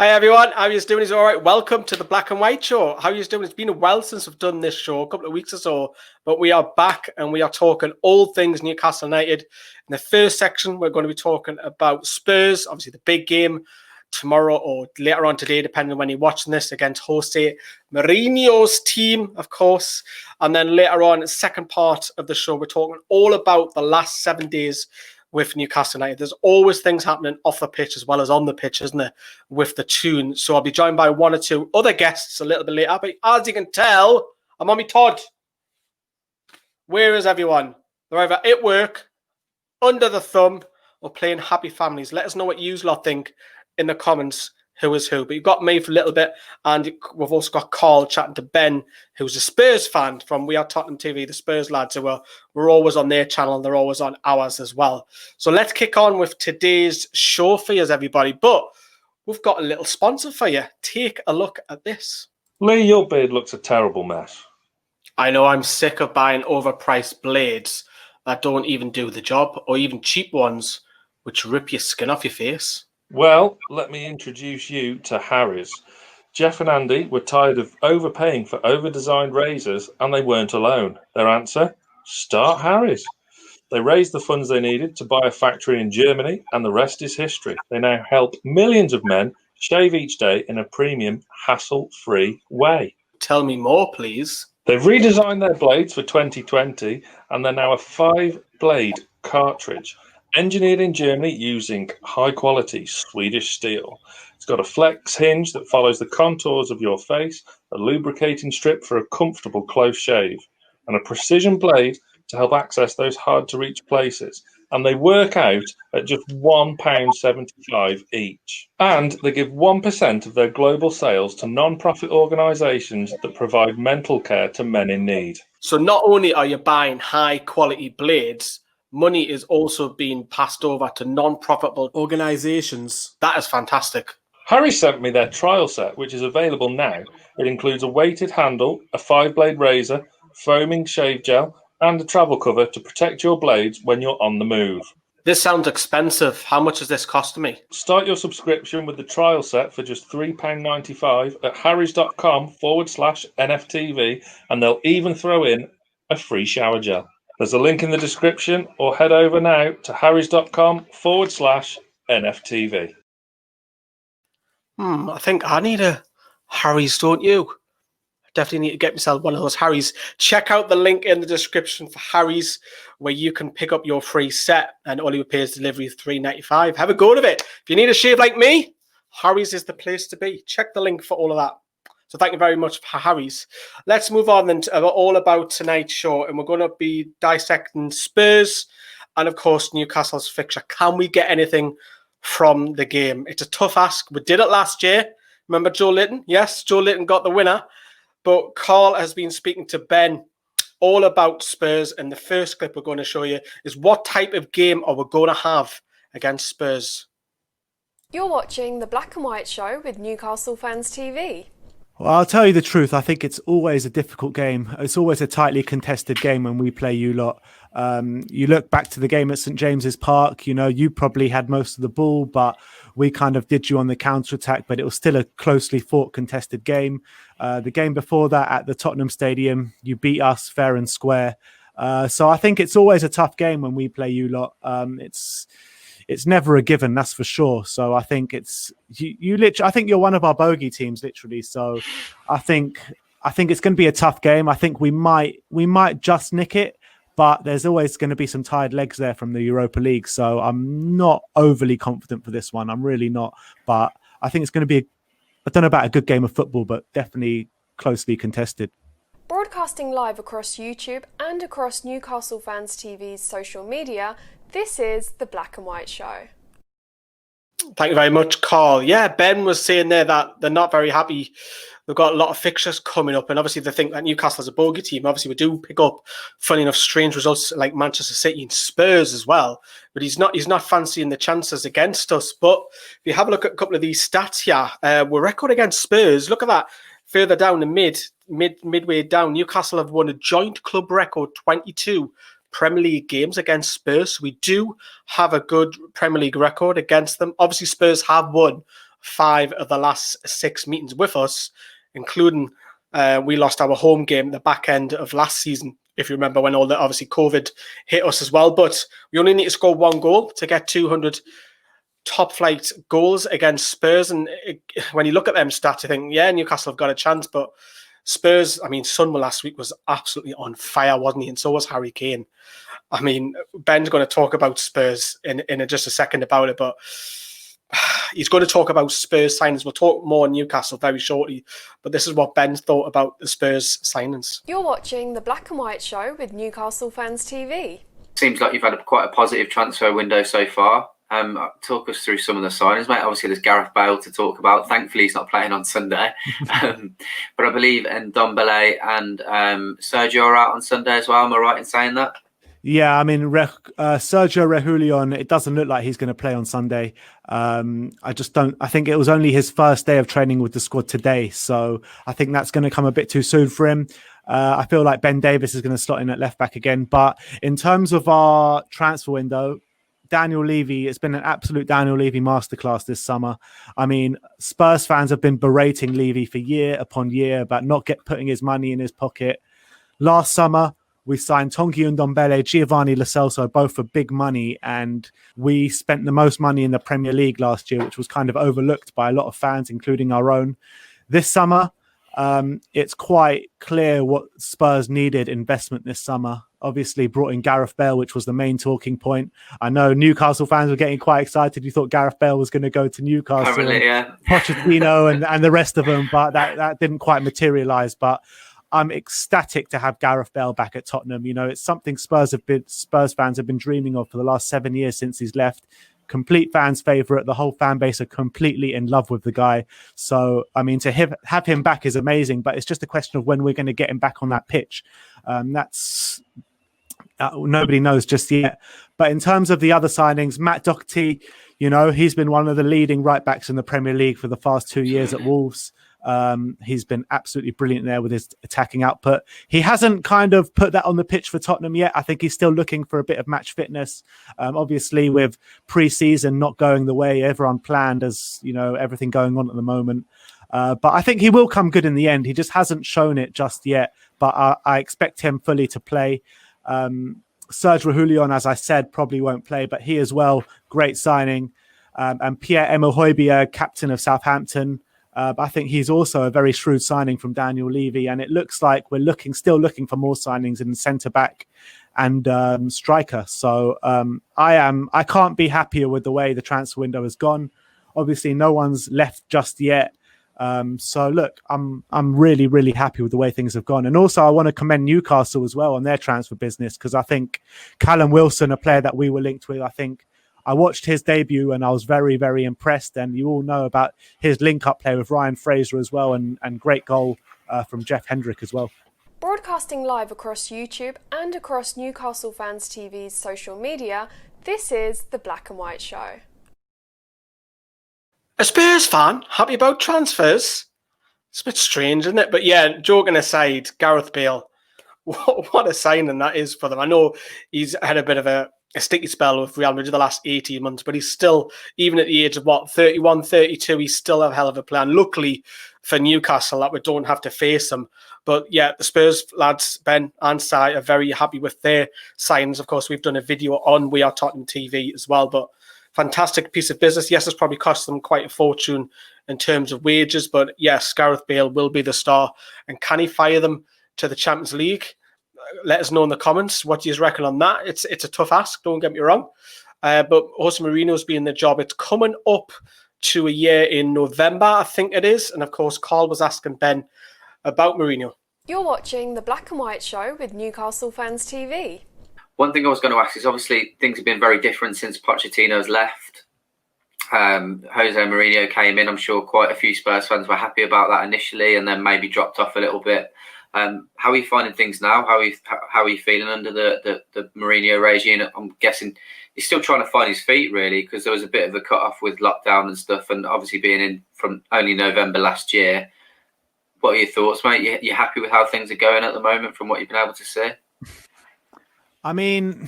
Hi everyone, how are you doing? Is all right? Welcome to the Black and White Show. How are you doing? It's been a while since we've done this show, a couple of weeks or so, but we are back and we are talking all things Newcastle United. In the first section, we're going to be talking about Spurs, obviously the big game tomorrow or later on today, depending on when you're watching this, against Jose Mourinho's team, of course. And then later on, second part of the show, we're talking all about the last 7 days with Newcastle United. There's always things happening off the pitch as well as on the pitch, isn't there, with the tune. So I'll be joined by one or two other guests a little bit later. But as you can tell, I'm on my Todd. Where is everyone? They're either at work, under the thumb, or playing happy families. Let us know what you lot think in the comments. Who is who? But you've got me for a little bit, and we've also got Karl chatting to Ben, who's a Spurs fan from We Are Tottenham TV, the Spurs lads who we're always on their channel and they're always on ours as well. So let's kick on with today's show for you, everybody. But we've got a little sponsor for you. Take a look at this. Lee, your beard looks a terrible mess. I know, I'm sick of buying overpriced blades that don't even do the job, or even cheap ones which rip your skin off your face. Well, let me introduce you to Harry's. Jeff and Andy were tired of overpaying for over-designed razors, and they weren't alone. Their answer? Start Harry's. They raised the funds they needed to buy a factory in Germany, and the rest is history. They now help millions of men shave each day in a premium, hassle-free way. Tell me more, please. They've redesigned their blades for 2020, and they're now a 5-blade cartridge. Engineered in Germany using high-quality Swedish steel. It's got a flex hinge that follows the contours of your face, a lubricating strip for a comfortable close shave, and a precision blade to help access those hard-to-reach places. And they work out at just £1.75 each. And they give 1% of their global sales to non-profit organisations that provide mental care to men in need. So not only are you buying high-quality blades, money is also being passed over to non-profitable organisations. That is fantastic. Harry sent me their trial set, which is available now. It includes a weighted handle, a 5-blade razor, foaming shave gel, and a travel cover to protect your blades when you're on the move. This sounds expensive. How much is this costing me? Start your subscription with the trial set for just £3.95 at harrys.com/NFTV, and they'll even throw in a free shower gel. There's a link in the description, or head over now to harrys.com/NFTV. I think I need a Harry's, don't you? I definitely need to get myself one of those Harry's. Check out the link in the description for Harry's, where you can pick up your free set, and all you pay is delivery of £3.95. Have a go of it. If you need a shave like me, Harry's is the place to be. Check the link for all of that. So thank you very much for Harry's. Let's move on then to all about tonight's show. And we're going to be dissecting Spurs and, of course, Newcastle's fixture. Can we get anything from the game? It's a tough ask. We did it last year. Remember Joe Litton? Yes, Joe Litton got the winner. But Karl has been speaking to Ben all about Spurs. And the first clip we're going to show you is what type of game are we going to have against Spurs. You're watching The Black and White Show with Newcastle Fans TV. Well, I'll tell you the truth. I think it's always a difficult game. It's always a tightly contested game when we play you lot. You look back to the game at St James's Park, you know, you probably had most of the ball, but we kind of did you on the counter-attack, but it was still a closely fought, contested game. The game before that at the Tottenham Stadium, you beat us fair and square. So I think it's always a tough game when we play you lot. It's never a given, that's for sure. So I think it's you literally. I think you're one of our bogey teams, literally. So I think it's going to be a tough game. I think we might just nick it, but there's always going to be some tired legs there from the Europa League. So I'm not overly confident for this one. I'm really not. But I think it's going to be I don't know about a good game of football, but definitely closely contested. Broadcasting live across YouTube and across Newcastle Fans TV's social media, this is The Black and White Show. Thank you very much, Karl. Yeah, Ben was saying there that they're not very happy. They've got a lot of fixtures coming up, and obviously they think that Newcastle is a bogey team. Obviously, we do pick up, funny enough, strange results like Manchester City and Spurs as well. But he's not fancying the chances against us. But if you have a look at a couple of these stats here, we're record against Spurs. Look at that. Further down the midway down, Newcastle have won a joint club record 22 Premier League games against Spurs. So we do have a good Premier League record against them. Obviously, Spurs have won 5 of the last 6 meetings with us, including we lost our home game at the back end of last season, if you remember, when all the obviously COVID hit us as well. But we only need to score 1 goal to get 200 top flight goals against Spurs. And when you look at them stats, I think, yeah, Newcastle have got a chance, but Spurs, I mean, Son last week was absolutely on fire, wasn't he? And so was Harry Kane. I mean, Ben's going to talk about Spurs in just a second about it, but he's going to talk about Spurs signings. We'll talk more on Newcastle very shortly, but this is what Ben thought about the Spurs signings. You're watching the Black and White Show with Newcastle Fans TV. Seems like you've had quite a positive transfer window so far. Talk us through some of the signings, mate. Obviously, there's Gareth Bale to talk about. Thankfully, he's not playing on Sunday. But I believe Ndombele and Sergio are out on Sunday as well. Am I right in saying that? Yeah, I mean, Sergio Reguilón, it doesn't look like he's going to play on Sunday. I just don't. I think it was only his first day of training with the squad today. So I think that's going to come a bit too soon for him. I feel like Ben Davies is going to slot in at left back again. But in terms of our transfer window, Daniel Levy, it's been an absolute Daniel Levy masterclass this summer. I mean, Spurs fans have been berating Levy for year upon year about not putting his money in his pocket. Last summer, we signed Tanguy Ndombele, Giovanni Lo Celso, both for big money, and we spent the most money in the Premier League last year, which was kind of overlooked by a lot of fans, including our own. This summer, it's quite clear what Spurs needed investment this summer. Obviously brought in Gareth Bale, which was the main talking point. I know Newcastle fans were getting quite excited. You thought Gareth Bale was going to go to Newcastle, Apparently, yeah. Pochettino and the rest of them, but that didn't quite materialise. But I'm ecstatic to have Gareth Bale back at Tottenham. You know, it's something Spurs fans have been dreaming of for the last 7 years since he's left. Complete fans' favourite. The whole fan base are completely in love with the guy. So, I mean, to have him back is amazing, but it's just a question of when we're going to get him back on that pitch. Nobody knows just yet. But in terms of the other signings, Matt Doherty, you know, he's been one of the leading right backs in the Premier League for the past 2 years at Wolves. He's been absolutely brilliant there with his attacking output. He hasn't kind of put that on the pitch for Tottenham yet. I think he's still looking for a bit of match fitness. Obviously, with pre-season not going the way everyone planned, as you know, everything going on at the moment. But I think he will come good in the end. He just hasn't shown it just yet. But I expect him fully to play. Serge Reguilón, as I said, probably won't play, but he as well, great signing. And Pierre-Emile Højbjerg, captain of Southampton. I think he's also a very shrewd signing from Daniel Levy, and it looks like we're still looking for more signings in centre back and striker. So I can't be happier with the way the transfer window has gone. Obviously, no one's left just yet. So look, I'm really, really happy with the way things have gone. And also I want to commend Newcastle as well on their transfer business, because I think Callum Wilson, a player that we were linked with, I think I watched his debut and I was very, very impressed. And you all know about his link-up play with Ryan Fraser as well, and great goal from Jeff Hendrick as well. Broadcasting live across YouTube and across Newcastle Fans TV's social media, this is the Black and White Show. A Spurs fan happy about transfers? It's a bit strange, isn't it? But yeah, joking aside, Gareth Bale, what a signing that is for them. I know he's had a bit of a sticky spell with Real Madrid the last 18 months, but he's still, even at the age of 31, 32, he's still a hell of a player. And luckily for Newcastle that we don't have to face them. But yeah, the Spurs lads, Ben and Si, are very happy with their signings. Of course, we've done a video on We Are Tottenham TV as well, but fantastic piece of business. Yes, it's probably cost them quite a fortune in terms of wages, but yes, Gareth Bale will be the star. And can he fire them to the Champions League? Let us know in the comments. What do you reckon on that? It's a tough ask, don't get me wrong. But Jose Mourinho's been in the job. It's coming up to a year in November, I think it is. And of course, Karl was asking Ben about Mourinho. You're watching the Black and White Show with Newcastle Fans TV. One thing I was going to ask is, obviously things have been very different since Pochettino's left. Jose Mourinho came in. I'm sure quite a few Spurs fans were happy about that initially, and then maybe dropped off a little bit. How are you finding things now? How are you feeling under the Mourinho regime? I'm guessing he's still trying to find his feet, really, because there was a bit of a cut-off with lockdown and stuff, and obviously being in from only November last year. What are your thoughts, mate? You happy with how things are going at the moment from what you've been able to see? I mean,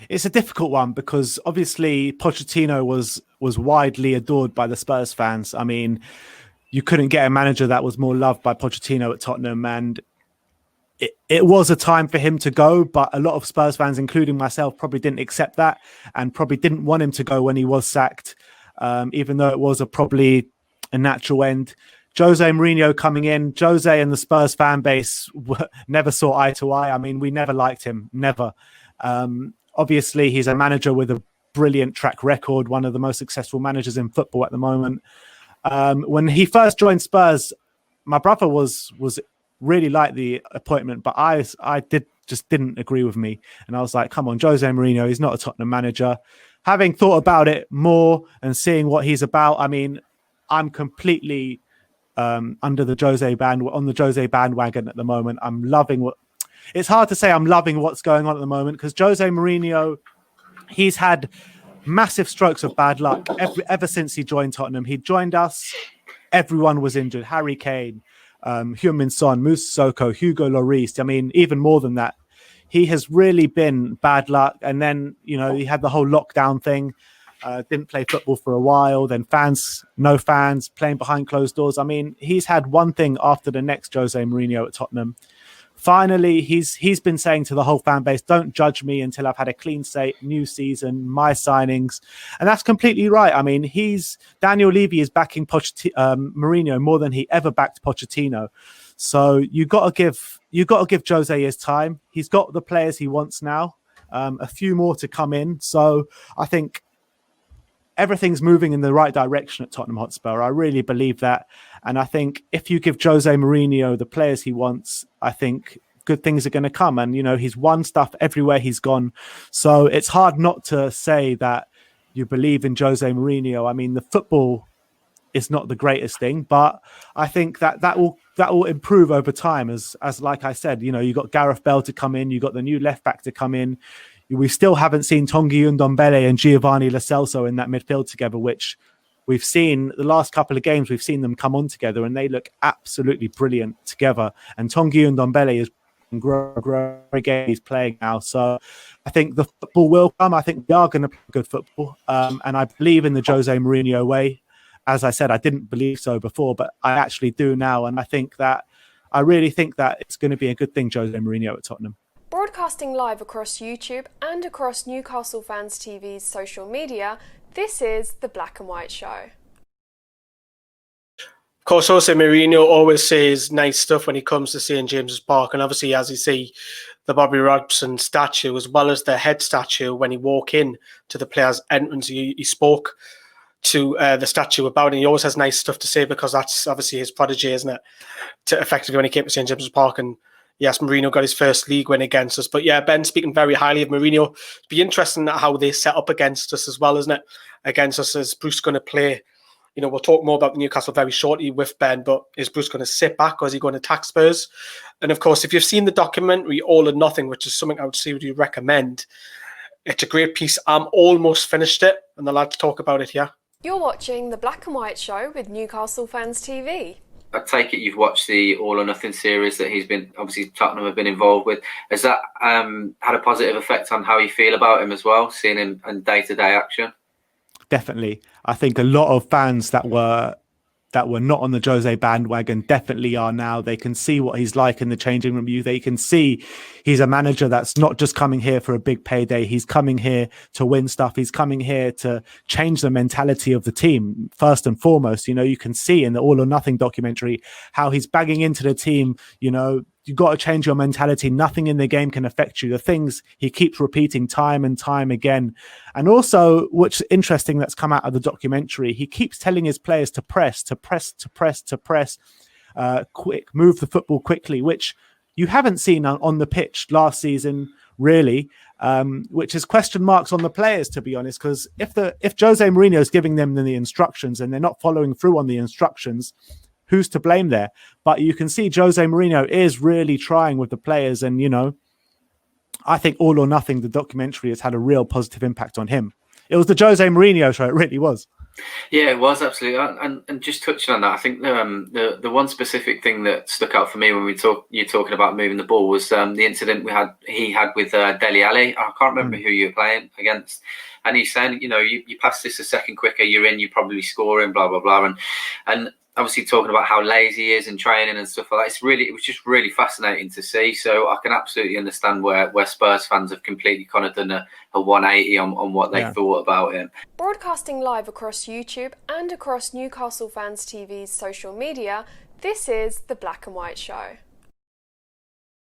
It's a difficult one because obviously Pochettino was widely adored by the Spurs fans. I mean, you couldn't get a manager that was more loved by Pochettino at Tottenham, and it was a time for him to go, but a lot of Spurs fans, including myself, probably didn't accept that and probably didn't want him to go when he was sacked, even though it was probably a natural end. Jose Mourinho coming in, Jose and the Spurs fan base never saw eye to eye. I mean, we never liked him, never. Obviously, he's a manager with a brilliant track record, one of the most successful managers in football at the moment. When he first joined Spurs, my brother was really liked the appointment, but I didn't agree with me. And I was like, come on, Jose Mourinho, he's not a Tottenham manager. Having thought about it more and seeing what he's about, I mean, I'm completely on the Jose bandwagon at the moment. I'm loving it's hard to say I'm loving what's going on at the moment because Jose Mourinho, he's had massive strokes of bad luck ever since he joined Tottenham. He joined us, everyone was injured. Harry Kane, Heung-min Son, Moussa Sissoko, Hugo Lloris. I mean, even more than that, he has really been bad luck. And then, he had the whole lockdown thing, didn't play football for a while. Then no fans, playing behind closed doors. I mean, he's had one thing after the next, Jose Mourinho at Tottenham. Finally, he's been saying to the whole fan base, don't judge me until I've had a clean slate, new season, my signings. And that's completely right. I mean, Daniel Levy is backing Mourinho more than he ever backed Pochettino. So you got to give Jose his time. He's got the players he wants now, a few more to come in. So I think everything's moving in the right direction at Tottenham Hotspur. I really believe that. And I think if you give Jose Mourinho the players he wants, I think good things are going to come. And, he's won stuff everywhere he's gone. So it's hard not to say that you believe in Jose Mourinho. I mean, the football is not the greatest thing, but I think that will improve over time. As like I said, you got Gareth Bale to come in, you got the new left back to come in. We still haven't seen Tanguy Ndombele and Giovanni Lo Celso in that midfield together, which we've seen the last couple of games. We've seen them come on together and they look absolutely brilliant together. And Tanguy Ndombele is growing game he's playing now. So I think the football will come. I think we are going to play good football. And I believe in the Jose Mourinho way. As I said, I didn't believe so before, but I actually do now. And I really think that it's going to be a good thing, Jose Mourinho at Tottenham. Broadcasting live across YouTube and across Newcastle Fans TV's social media, this is The Black and White Show. Of course, Jose Mourinho always says nice stuff when he comes to St. James's Park. And obviously, as you see, the Bobby Robson statue, as well as the head statue, when he walk in to the players' entrance, he spoke to the statue about it. And he always has nice stuff to say because that's obviously his prodigy, isn't it? To effectively when he came to St. James's Park. And yes, Mourinho got his first league win against us. But yeah, Ben speaking very highly of Mourinho. It'd be interesting how they set up against us as well, isn't it? Against us, is Bruce going to play? We'll talk more about Newcastle very shortly with Ben, but is Bruce going to sit back or is he going to attack Spurs? And of course, if you've seen the documentary All or Nothing, which is something I would seriously recommend, it's a great piece. I'm almost finished it and the lads talk about it here. You're watching The Black and White Show with Newcastle Fans TV. I take it you've watched the All or Nothing series that he's been, obviously Tottenham have been involved with. Has that had a positive effect on how you feel about him as well, seeing him in day-to-day action? Definitely. I think a lot of fans that were not on the Jose bandwagon definitely are now. They can see what he's like in the changing room. They can see he's a manager that's not just coming here for a big payday. He's coming here to win stuff. He's coming here to change the mentality of the team, first and foremost. You can see in the All or Nothing documentary how he's bagging into the team. You've got to change your mentality. Nothing in the game can affect you. The things he keeps repeating time and time again. And also, which is interesting that's come out of the documentary, he keeps telling his players to press, quick, move the football quickly, which you haven't seen on the pitch last season, really, which is question marks on the players, to be honest, because if Jose Mourinho is giving them the instructions and they're not following through on the instructions, who's to blame there? But you can see Jose Mourinho is really trying with the players. And, I think All or Nothing, the documentary, has had a real positive impact on him. It was the Jose Mourinho show. It really was. Yeah, it was absolutely, and just touching on that, I think the one specific thing that stuck out for me when you're talking about moving the ball was the incident he had with Dele Alli. I can't remember who you were playing against, and he's saying, you pass this a second quicker, you're in, you probably scoring, blah blah blah, and obviously talking about how lazy he is in training and stuff like that. It was just really fascinating to see. So I can absolutely understand where Spurs fans have completely kind of done a 180 on what they thought about him. Broadcasting live across YouTube and across Newcastle Fans TV's social media, this is The Black and White Show.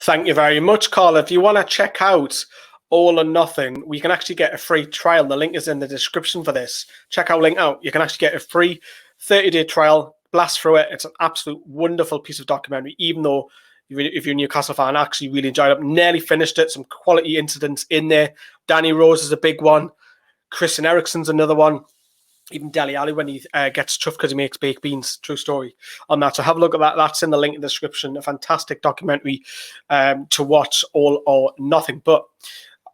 Thank you very much, Karl. If you want to check out All or Nothing, we can actually get a free trial. The link is in the description for this. Check our link out. You can actually get a free 30-day trial. Blast through it. It's an absolute wonderful piece of documentary, even though if you're a Newcastle fan, I actually really enjoyed it. Nearly finished it. Some quality incidents in there. Danny Rose is a big one. Christian Eriksen's another one. Even Dele Alli when he gets chuffed because he makes baked beans. True story on that. So have a look at that. That's in the link in the description. A fantastic documentary to watch, All or Nothing. But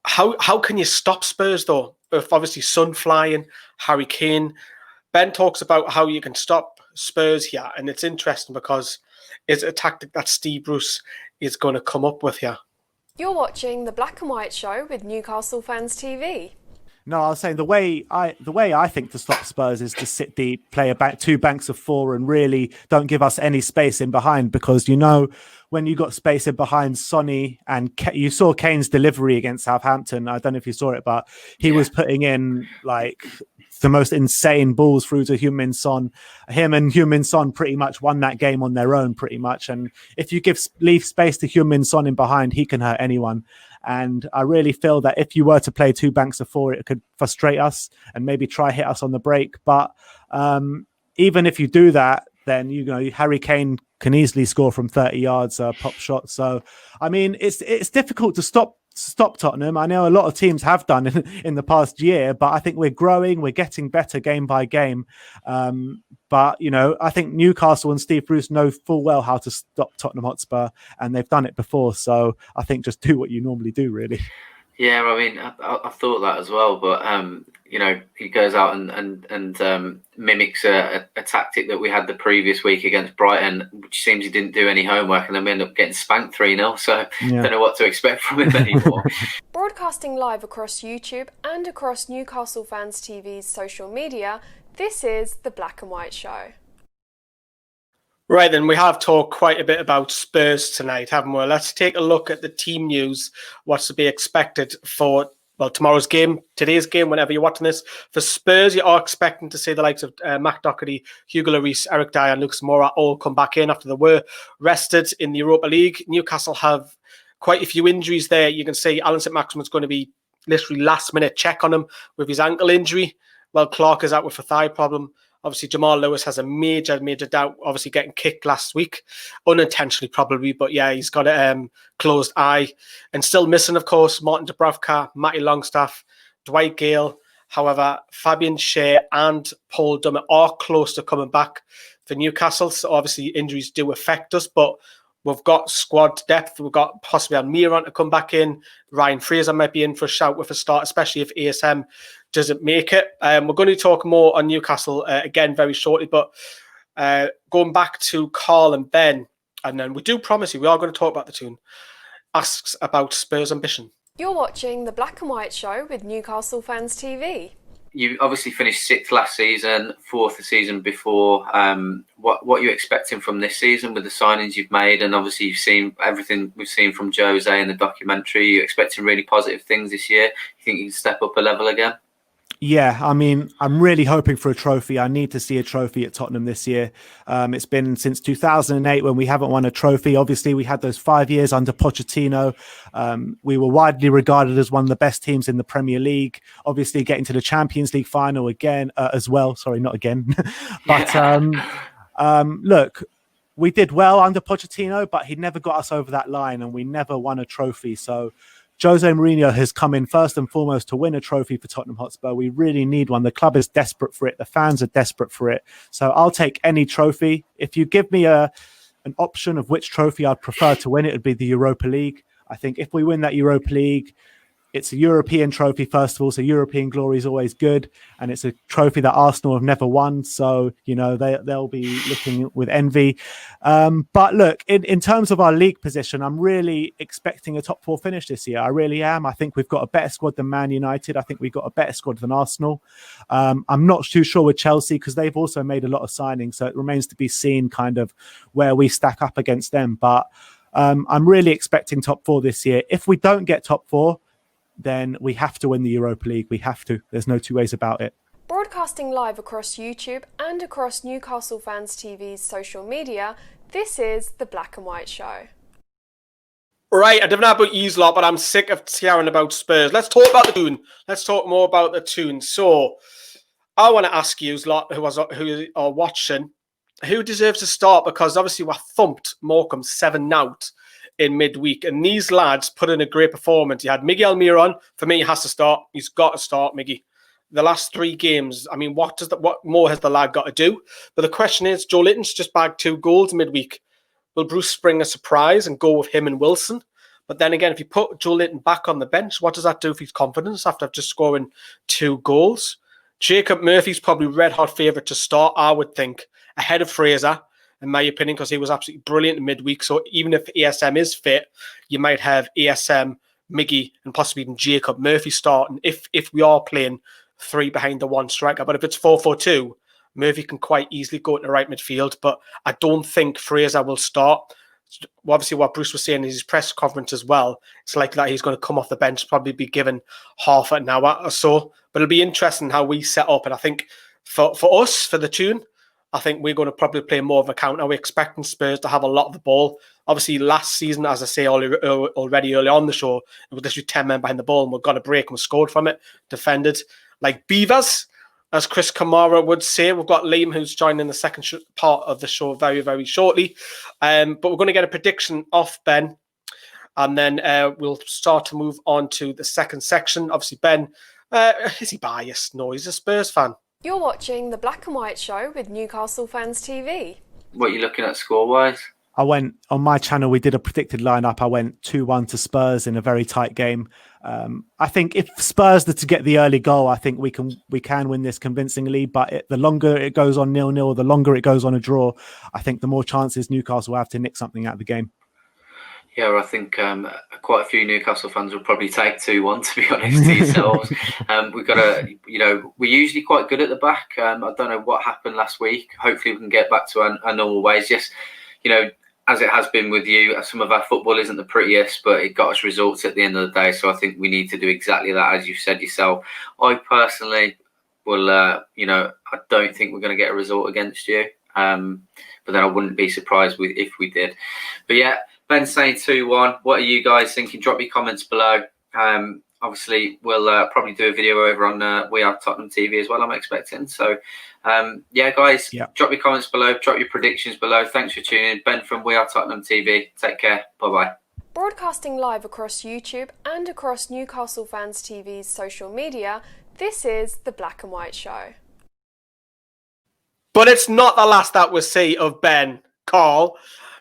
how can you stop Spurs, though? If obviously Son flying, Harry Kane. Ben talks about how you can stop Spurs here, and it's interesting because it's a tactic that Steve Bruce is going to come up with here. You're watching The Black and White Show with Newcastle Fans TV. No, I was saying the way I think to stop Spurs is to sit deep, play two banks of four, and really don't give us any space in behind. Because when you got space in behind, Sonny and you saw Kane's delivery against Southampton. I don't know if you saw it, but he was putting in like the most insane balls through to Heung-min Son. Him and Heung-min Son pretty much won that game on their own, pretty much. And if you leave space to Heung-min Son in behind, he can hurt anyone. And I really feel that if you were to play two banks of four, it could frustrate us and maybe try hit us on the break. But even if you do that, then Harry Kane can easily score from 30 yards, pop shot. So I mean, it's difficult to stop Tottenham. I know a lot of teams have done in the past year, but I think we're growing, we're getting better game by game. But I think Newcastle and Steve Bruce know full well how to stop Tottenham Hotspur, and they've done it before. So I think just do what you normally do, really. Yeah, I mean, I thought that as well, but he goes out and mimics a tactic that we had the previous week against Brighton, which seems he didn't do any homework, and then we end up getting spanked 3-0. So I don't know what to expect from him anymore. Broadcasting live across YouTube and across Newcastle Fans TV's social media, this is The Black and White Show. Right, then we have talked quite a bit about Spurs tonight, haven't we? Let's take a look at the team news, what's to be expected for tomorrow's game, today's game, whenever you're watching this. For Spurs, you are expecting to see the likes of Matt Doherty, Hugo Lloris, Eric Dyer and Lucas Moura all come back in after they were rested in the Europa League. Newcastle have quite a few injuries there. You can see Alan Saint-Maximin is going to be literally last-minute check on him with his ankle injury, while Clark is out with a thigh problem. Obviously, Jamal Lewis has a major doubt, obviously getting kicked last week, unintentionally probably, but yeah, he's got a closed eye. And still missing, of course, Martin Dubravka, Matty Longstaff, Dwight Gale. However, Fabian Schär and Paul Dummett are close to coming back for Newcastle. So obviously, injuries do affect us, but we've got squad depth. We've got possibly Almiron to come back in. Ryan Fraser might be in for a shout with a start, especially if ASM doesn't make it. We're going to talk more on Newcastle again very shortly, but going back to Karl and Ben, and then we do promise you we are going to talk about the tune, asks about Spurs' ambition. You're watching The Black and White Show with Newcastle Fans TV. You obviously finished 6th last season, 4th the season before. What are you expecting from this season with the signings you've made? And obviously you've seen everything we've seen from Jose in the documentary. You're expecting really positive things this year. You think you can step up a level again? Yeah, I mean, I'm really hoping for a trophy. I need to see a trophy at Tottenham this year. It's been since 2008 when we haven't won a trophy. Obviously, we had those 5 years under Pochettino. We were widely regarded as one of the best teams in the Premier League. Obviously, getting to the Champions League final again as well. Sorry, not again. But look, we did well under Pochettino, but he never got us over that line and we never won a trophy. So Jose Mourinho has come in first and foremost to win a trophy for Tottenham Hotspur. We really need one. The club is desperate for it. The fans are desperate for it. So I'll take any trophy. If you give me an option of which trophy I'd prefer to win, it would be the Europa League. I think if we win that Europa League, it's a European trophy, first of all, so European glory is always good, and it's a trophy that Arsenal have never won, so they'll be looking with envy. But look, in terms of our league position, I'm really expecting a top 4 finish this year. I really am. I think we've got a better squad than Man United. I think we've got a better squad than Arsenal. I'm not too sure with Chelsea because they've also made a lot of signings, so it remains to be seen kind of where we stack up against them. But I'm really expecting top 4 this year. If we don't get top 4, then we have to win the Europa League. We have to. There's no two ways about it. Broadcasting live across YouTube and across Newcastle Fans TV's social media, this is The Black and White Show. Right, I don't know about you lot, but I'm sick of hearing about Spurs. Let's talk about the tune. Let's talk more about the tune. So, I want to ask you lot who are watching, who deserves to start? Because obviously we thumped Morecambe 7-0 in midweek, and these lads put in a great performance. You had Miguel Almiron on. For me, he has to start. He's got to start, Miggy. The last 3 games, I mean, what more has the lad got to do? But the question is, Joe Litton's just bagged 2 goals midweek. Will Bruce spring a surprise and go with him and Wilson? But then again, if you put Joe Litton back on the bench, what does that do for his confidence after just scoring 2 goals? Jacob Murphy's probably red-hot favourite to start, I would think, ahead of Fraser, in my opinion, because he was absolutely brilliant in midweek. So even if ESM is fit, you might have ESM, Miggy, and possibly even Jacob Murphy starting if we are playing 3 behind the 1 striker. But if it's 4-4-2, Murphy can quite easily go into right midfield. But I don't think Fraser will start. Obviously, what Bruce was saying in his press conference as well, it's likely that he's going to come off the bench, probably be given half an hour or so. But it'll be interesting how we set up. And I think for us, for the tune, I think we're going to probably play more of a counter. We're expecting Spurs to have a lot of the ball. Obviously, last season, as I say already early on the show, it was literally 10 men behind the ball, and we got a break and we scored from it, defended like beavers, as Chris Kamara would say. We've got Liam, who's joining the second part of the show very, very shortly. But we're going to get a prediction off Ben, and then we'll start to move on to the second section. Obviously, Ben, is he biased? No, he's a Spurs fan. You're watching The Black and White Show with Newcastle Fans TV. What are you looking at score-wise? I went on my channel. We did a predicted lineup. I went 2-1 to Spurs in a very tight game. I think if Spurs are to get the early goal, I think we can win this convincingly. But the longer it goes on 0-0, the longer it goes on a draw, I think the more chances Newcastle will have to nick something out of the game. Yeah, well, I think quite a few Newcastle fans will probably take 2-1, to be honest, to yourselves. We've got to, we're usually quite good at the back. I don't know what happened last week. Hopefully we can get back to our normal ways. Yes, as it has been with you, some of our football isn't the prettiest, but it got us results at the end of the day. So I think we need to do exactly that, as you've said yourself. I personally will, I don't think we're going to get a result against you. But then I wouldn't be surprised if we did. But yeah, Ben's saying 2-1. What are you guys thinking? Drop your comments below. Obviously, we'll probably do a video over on We Are Tottenham TV as well, I'm expecting. So, guys, drop your comments below. Drop your predictions below. Thanks for tuning in. Ben from We Are Tottenham TV. Take care. Bye-bye. Broadcasting live across YouTube and across Newcastle Fans TV's social media, this is The Black and White Show. But it's not the last that we'll see of Ben, Karl.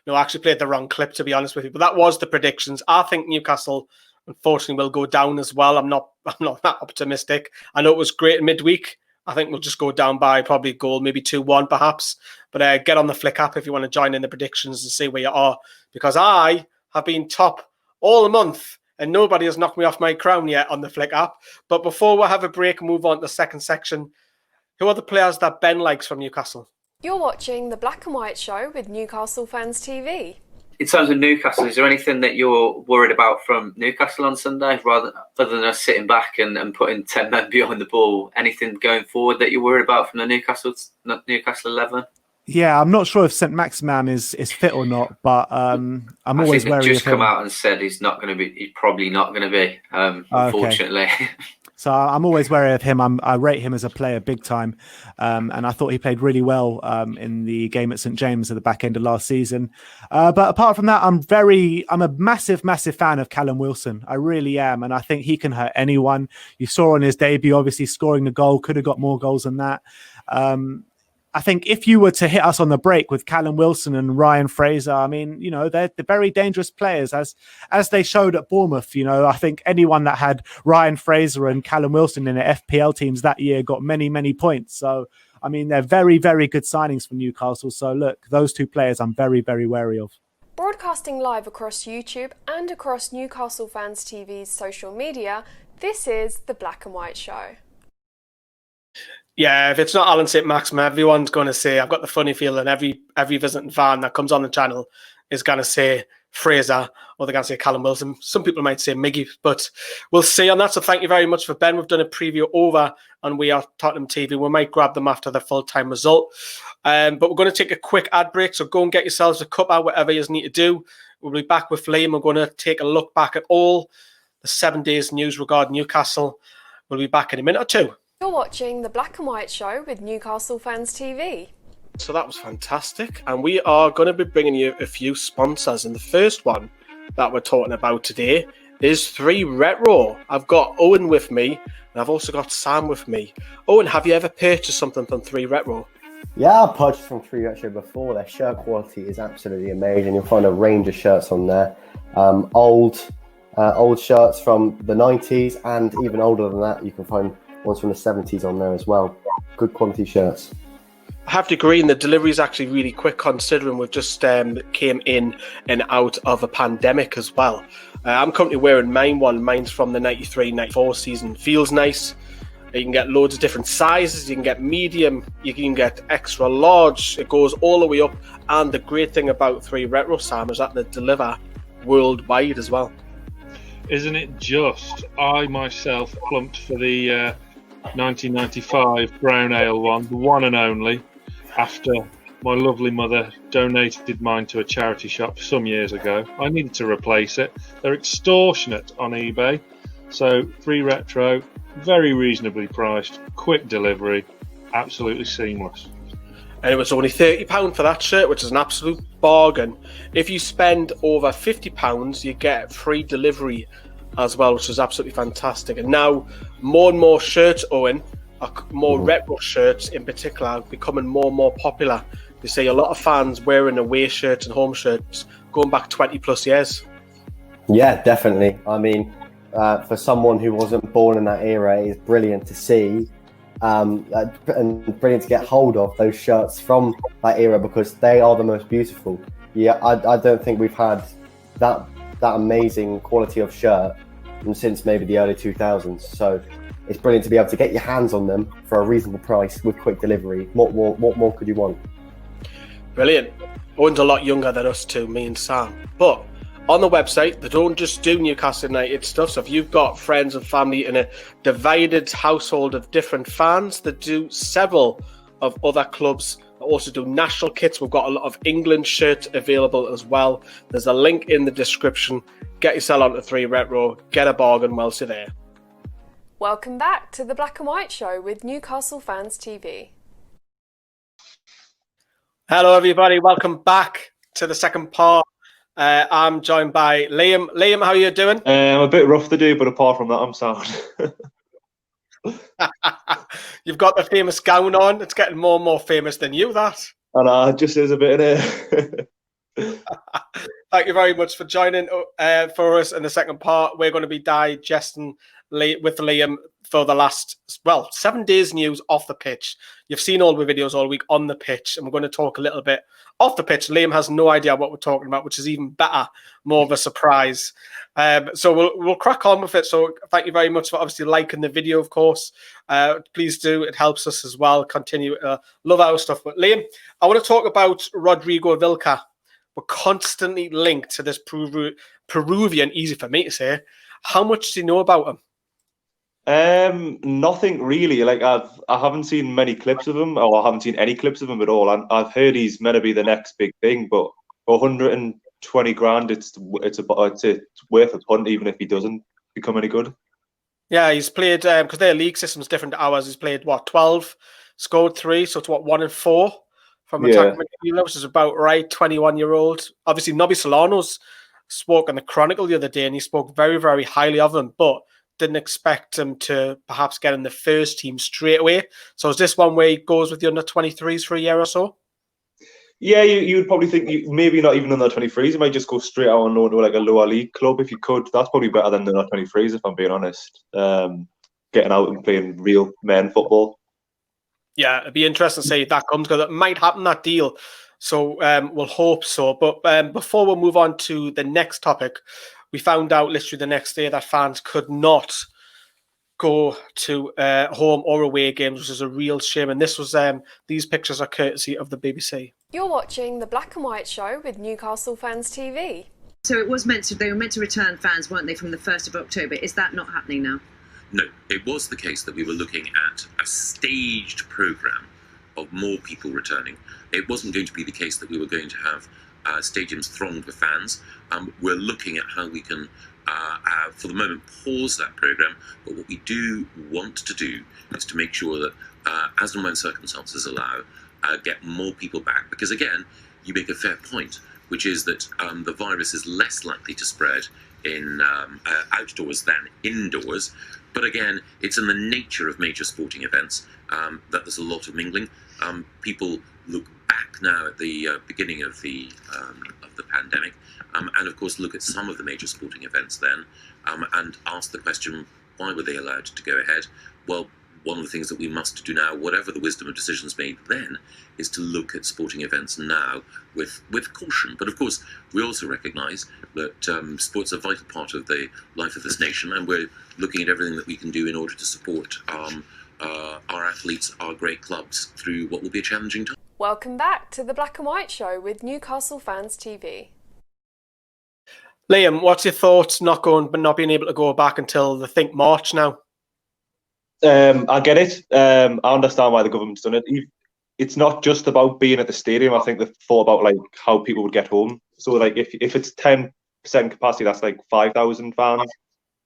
No, I actually played the wrong clip, to be honest with you. But that was the predictions. I think Newcastle, unfortunately, will go down as well. I'm not that optimistic. I know it was great midweek. I think we'll just go down by probably a goal, maybe 2-1 perhaps. But get on the Flick app if you want to join in the predictions and see where you are. Because I have been top all month and nobody has knocked me off my crown yet on the Flick app. But before we have a break and move on to the second section, who are the players that Ben likes from Newcastle? You're watching The Black and White Show with Newcastle Fans TV. In terms of Newcastle, is there anything that you're worried about from Newcastle on Sunday, other than us sitting back and putting 10 men behind the ball? Anything going forward that you're worried about from the Newcastle 11? Yeah, I'm not sure if saint-maximin is fit or not, but I'm always wary of him. He's just come out and said he's not going to be. He's probably not going to be, unfortunately. Okay. So I'm always wary of him. I rate him as a player big time. And I thought he played really well in the game at St. James at the back end of last season. But apart from that, I'm a massive, massive fan of Callum Wilson. I really am. And I think he can hurt anyone. You saw on his debut, obviously scoring the goal, could have got more goals than that. I think if you were to hit us on the break with Callum Wilson and Ryan Fraser, I mean, they're very dangerous players as they showed at Bournemouth. I think anyone that had Ryan Fraser and Callum Wilson in their FPL teams that year got many, many points. So, I mean, they're very, very good signings for Newcastle. So, look, those two players I'm very, very wary of. Broadcasting live across YouTube and across Newcastle Fans TV's social media, this is The Black and White Show. Yeah, if it's not Alan saint-maximin, everyone's going to say, I've got the funny feeling every visiting fan that comes on the channel is going to say Fraser, or they're going to say Callum Wilson. Some people might say Miggy, but we'll see on that. So thank you very much for Ben. We've done a preview over and We Are Tottenham TV. We might grab them after the full-time result. But we're going to take a quick ad break, so go and get yourselves a cuppa, whatever you need to do. We'll be back with Liam. We're going to take a look back at all the 7 days news regarding Newcastle. We'll be back in a minute or two. You're watching The Black and White Show with Newcastle Fans TV. So that was fantastic. And we are going to be bringing you a few sponsors. And the first one that we're talking about today is 3 Retro. I've got Owen with me, and I've also got Sam with me. Owen, have you ever purchased something from 3 Retro? Yeah, I've purchased from 3 Retro before. Their shirt quality is absolutely amazing. You'll find a range of shirts on there. Old shirts from the 90s, and even older than that, you can find ones from the 70s on there as well. Good quality shirts. I have to agree, and the delivery is actually really quick considering we've just came in and out of a pandemic as well. I'm currently wearing mine's from the 93-94 season. Feels nice. You can get loads of different sizes. You can get medium, you can get extra large. It goes all the way up. And the great thing about 3 Retro, Sam, is that they deliver worldwide as well. Isn't it just? I myself plumped for the 1995 brown ale one, the one and only, after my lovely mother donated mine to a charity shop some years ago. I needed to replace it. They're extortionate on eBay. So 3 Retro, very reasonably priced, quick delivery, absolutely seamless. And it was only £30 for that shirt, which is an absolute bargain. If you spend over £50, you get free delivery as well, which is absolutely fantastic. And now more and more shirts, Owen, more retro shirts in particular, are becoming more and more popular. You see a lot of fans wearing away shirts and home shirts going back 20 plus years. Yeah, definitely. I mean, for someone who wasn't born in that era, it's brilliant to see and brilliant to get hold of those shirts from that era, because they are the most beautiful. Yeah, I don't think we've had that amazing quality of shirt since maybe the early 2000s. So it's brilliant to be able to get your hands on them for a reasonable price with quick delivery. What more could you want? Brilliant. Owen's a lot younger than us two, me and Sam. But on the website, they don't just do Newcastle United stuff. So if you've got friends and family in a divided household of different fans, they do several of other clubs. They also do national kits. We've got a lot of England shirts available as well. There's a link in the description. Get yourself onto 3 Retro. Get a bargain whilst you're there. Welcome back to The Black and White Show with Newcastle Fans TV. Hello, everybody. Welcome back to the second part. I'm joined by Liam. Liam, how are you doing? I'm a bit rough to do, but apart from that, I'm sound. You've got the famous gown on. It's getting more and more famous than you, that. And it just is a bit in it. Thank you very much for joining for us in the second part. We're going to be digesting with Liam for the last, 7 days news off the pitch. You've seen all the videos all week on the pitch, and we're going to talk a little bit off the pitch. Liam has no idea what we're talking about, which is even better, more of a surprise. So we'll crack on with it. So thank you very much for obviously liking the video, of course. Please do. It helps us as well. Continue to love our stuff. But Liam, I want to talk about Rodrigo Vilca. We're constantly linked to this Peruvian, easy for me to say. How much do you know about him? Nothing really. Like I haven't seen many clips of him, or I haven't seen any clips of him at all. And I've heard he's meant to be the next big thing, but 120 grand, it's worth a punt, even if he doesn't become any good. Yeah, he's played because their league system's different to ours. He's played 12, scored 3, so it's 1 and 4 from attacking midfielder, which is about right. 21-year-old. Obviously, Nobby Solano's spoke on the Chronicle the other day, and he spoke very, very highly of him. But didn't expect him to perhaps get in the first team straight away. So is this one where he goes with the under-23s for a year or so? Yeah, you would probably think maybe not even under 23s. You might just go straight out on loan to like a lower league club if you could. That's probably better than the under 23s, if I'm being honest. Getting out and playing real men football. Yeah, it'd be interesting to see if that comes, because it might happen, that deal. So we'll hope so. But before we move on to the next topic, we found out literally the next day that fans could not go to home or away games, which is a real shame. And this was these pictures are courtesy of the BBC. You're watching the Black and White Show with Newcastle Fans TV. So they were meant to return fans, weren't they, from the 1st of October? Is that not happening now? No, it was the case that we were looking at a staged programme of more people returning. It wasn't going to be the case that we were going to have stadiums thronged with fans. We're looking at how we can, for the moment, pause that programme. But what we do want to do is to make sure that, as and when circumstances allow, get more people back. Because again, you make a fair point, which is that the virus is less likely to spread in outdoors than indoors. But again, it's in the nature of major sporting events that there's a lot of mingling. People look back now at the beginning of the pandemic, and of course look at some of the major sporting events then, and ask the question, why were they allowed to go ahead? Well, one of the things that we must do now, whatever the wisdom of decisions made then, is to look at sporting events now with caution. But of course, we also recognise that sport's a vital part of the life of this nation, and we're looking at everything that we can do in order to support our athletes, our great clubs, through what will be a challenging time. Welcome back to the Black and White Show with Newcastle Fans TV. Liam, what's your thoughts not being able to go back until I think March now? I get it. I understand why the government's done it. It's not just about being at the stadium. I think they've thought about like how people would get home. So like if it's 10% capacity, that's like 5,000 fans.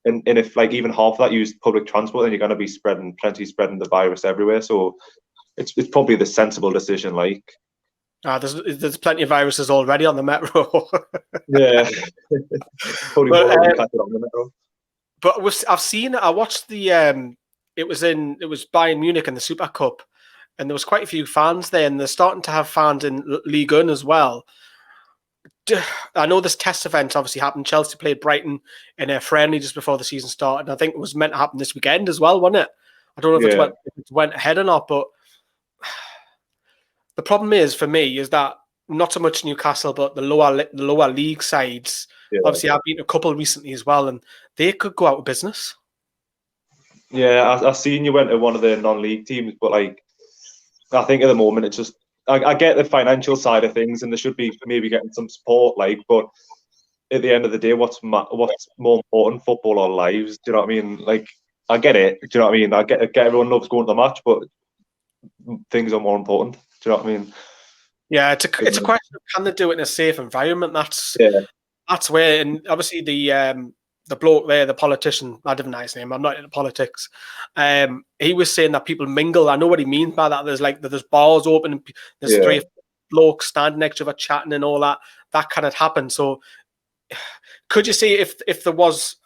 And if like even half of that use public transport, then you're going to be spreading the virus everywhere. So it's probably the sensible decision. Like, there's plenty of viruses already on the metro. Yeah, probably more on the metro. But I watched the it was Bayern Munich in the Super Cup, and there was quite a few fans there, and they're starting to have fans in Ligue 1 as well. I know this test event obviously happened. Chelsea played Brighton in a friendly just before the season started. I think it was meant to happen this weekend as well, wasn't it? I don't know if it went ahead or not, but the problem is for me is that not so much Newcastle, but the lower league sides. Yeah. Obviously, I've been a couple recently as well, and they could go out of business. Yeah, I've seen you went to one of the non-league teams, but like, I think at the moment it's just I get the financial side of things, and they should be maybe getting some support. Like, but at the end of the day, what's more important, football or lives? Do you know what I mean? Like, I get it. Do you know what I mean? I get everyone loves going to the match, but things are more important. Do you know what I mean? Yeah, it's a question of can they do it in a safe environment? That's where, and obviously the bloke there, the politician, I don't know his name, I'm not into politics. He was saying that people mingle. I know what he means by that. There's bars open, and there's three blokes standing next to each other chatting and all that. That kind of happened. So could you see if there was?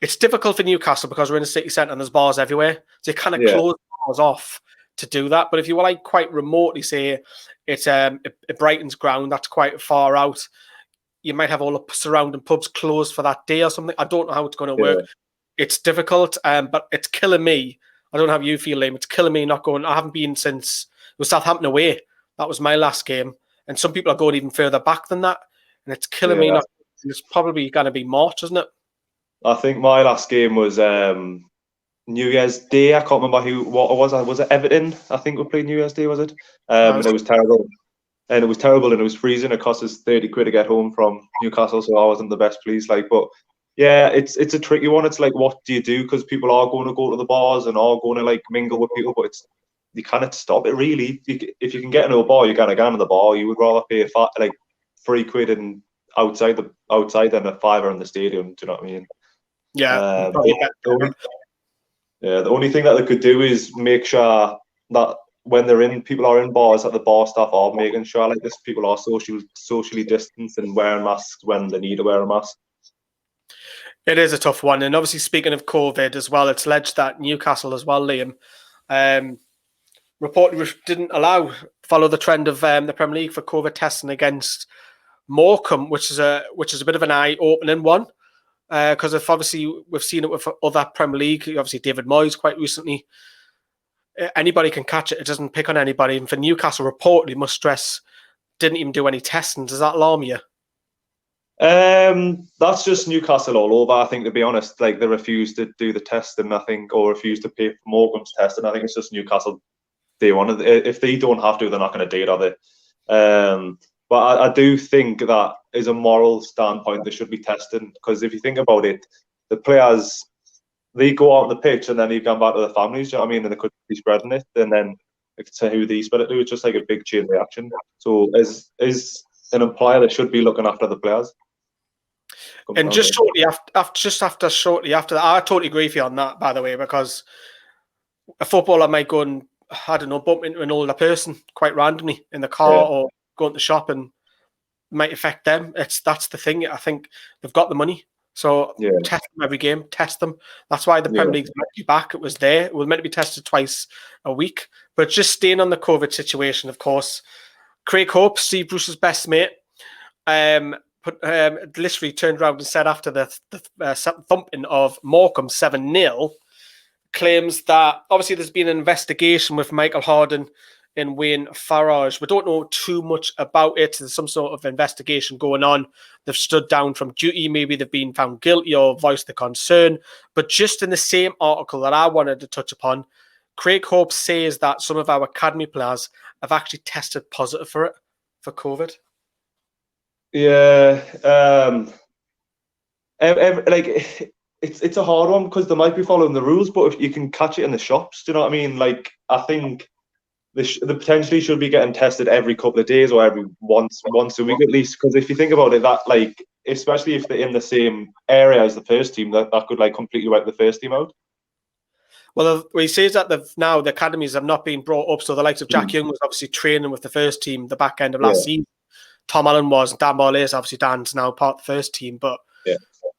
It's difficult for Newcastle because we're in a city centre and there's bars everywhere. So you kind of close bars off to do that. But if you were like quite remotely, say it's Brighton's ground, that's quite far out. You might have all the surrounding pubs closed for that day or something. I don't know how it's going to work. It's difficult, but it's killing me. I don't know how you feel, Liam. It's killing me not going. I haven't been since it was Southampton away. That was my last game. And some people are going even further back than that. And it's killing me. It's probably going to be March, isn't it? I think my last game was New Year's Day. I can't remember what it was. Was it Everton? I think we played New Year's Day, was it? And it was terrible. And it was terrible, and it was freezing. It cost us 30 quid to get home from Newcastle, so I wasn't the best pleased. Like, but yeah, it's a tricky one. It's like, what do you do? Because people are going to go to the bars and are going to like mingle with people, but you can't stop it really. If you can get into a bar, you're gonna go into the bar. You would rather pay like £3 and outside than a £5 in the stadium. Do you know what I mean? Yeah. The only thing that they could do is make sure that when people are in bars, that the bar staff are making sure like this, people are socially distanced and wearing masks when they need to wear a mask. It is a tough one. And obviously, speaking of COVID as well, it's alleged that Newcastle as well, Liam, reportedly didn't follow the trend of the Premier League for COVID testing against Morecambe, which is a bit of an eye-opening one. Because if obviously we've seen it with other Premier League, obviously David Moyes quite recently, anybody can catch it. It doesn't pick on anybody. And for Newcastle, reportedly, must stress, didn't even do any testing. Does that alarm you? That's just Newcastle all over. I think, to be honest, like they refuse to do the testing, I think, or refuse to pay for Morecambe's testing. I think it's just Newcastle. They want it. If they don't have to, they're not going to do it, are they? But I do think that as a moral standpoint, they should be testing, because if you think about it, the players, they go out on the pitch and then they come back to their families, you know what I mean? And they could be spreading it, and then to who they spread it to, it's just like a big chain reaction. So as an employer, they should be looking after the players. And just shortly after that, I totally agree with you on that, by the way, because a footballer might go and, I don't know, bump into an older person quite randomly in the car or go into the shop, and might affect them. That's the thing. I think they've got the money. So test them every game, test them. That's why the Premier League's meant to be back. It was there. It was meant to be tested twice a week. But just staying on the COVID situation, of course, Craig Hope, Steve Bruce's best mate, literally turned around and said after the thumping of Morecambe 7-0, claims that obviously there's been an investigation with Michael Harding and Wayne Farage. We don't know too much about it. There's some sort of investigation going on. They've stood down from duty. Maybe they've been found guilty or voiced the concern. But just in the same article that I wanted to touch upon, Craig Hope says that some of our academy players have actually tested positive for COVID. Yeah, it's a hard one, because they might be following the rules, but if you can catch it in the shops, do you know what I mean? Like, I think they potentially should be getting tested every couple of days or every once a week at least, because if you think about it, that, like, especially if they're in the same area as the first team, that could like completely wipe the first team out. Well, he says that the academies have not been brought up, so the likes of Jack Young was obviously training with the first team the back end of last season. Tom Allen was, Dan Barley's obviously Dan's now part of the first team, but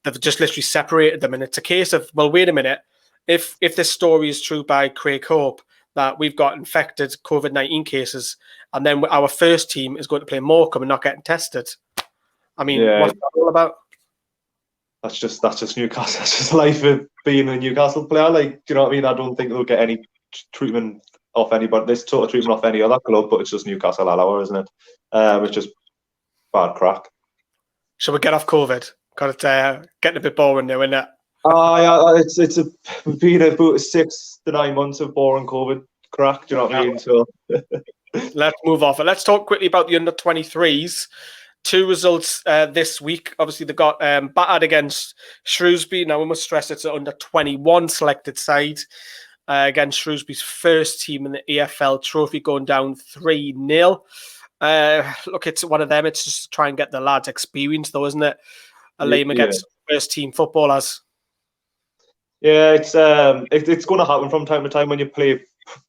they've just literally separated them. And it's a case of, well, wait a minute, if this story is true by Craig Hope, that we've got infected COVID-19 cases, and then our first team is going to play Morecambe and not getting tested. I mean, what's that all about? That's just Newcastle. That's just life of being a Newcastle player. Like, do you know what I mean? I don't think they'll get any treatment off anybody. There's total treatment off any other club, but it's just Newcastle all over, isn't it? It's just bad crack. Shall we get off COVID? Because it's getting a bit boring now, isn't it? It's been about 6 to 9 months of boring COVID crack. Do you know what I mean? So let's move off. Let's talk quickly about the under-23s. 2 results this week. Obviously, they got battered against Shrewsbury. Now, we must stress it's an under-21 selected side against Shrewsbury's first team in the EFL Trophy, going down 3-0. Look, it's one of them. It's just to try and get the lads experience, though, isn't it? A lame against first team footballers. Yeah, it's going to happen from time to time when you play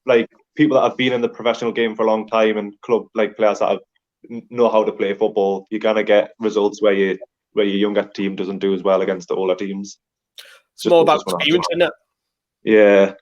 like people that have been in the professional game for a long time and club like players that know how to play football. You're gonna get results where your younger team doesn't do as well against the older teams. It's more about experience, isn't it? Yeah,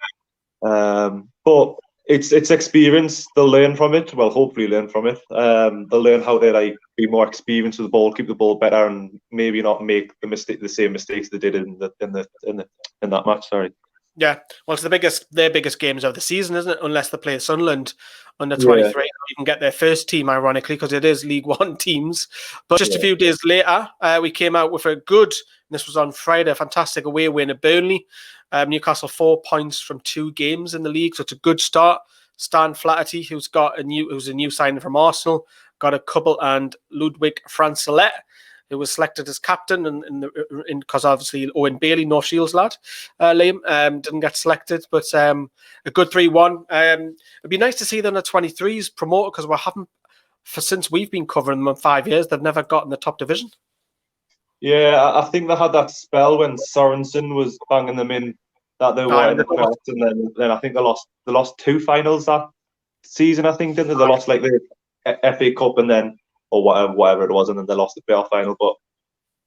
but it's experience. They'll learn from it. Well, hopefully learn from it. They'll learn how to like be more experienced with the ball, keep the ball better, and maybe not make the same mistakes they did in that match. Sorry. Yeah, well, it's their biggest games of the season, isn't it? Unless they play Sunderland under 23, you can get their first team, ironically, because it is League One teams. But just a few days later, we came out with a good. This was on Friday, a fantastic away win at Burnley. Newcastle 4 points from 2 games in the league, so it's a good start. Stan Flaherty, who's a new signing from Arsenal, got a couple, and Ludwig Francelet, who was selected as captain, because obviously Owen Bailey, North Shields lad, Liam, didn't get selected, but a good 3-1. It'd be nice to see them in the 23s promoted, because since we've been covering them in 5 years, they've never gotten the top division. Yeah, I think they had that spell when Sorensen was banging them in, that they were in the first, and then I think they lost 2 finals that season. I think, didn't they? They lost like the FA Cup and then, or whatever it was, and then they lost the playoff final. But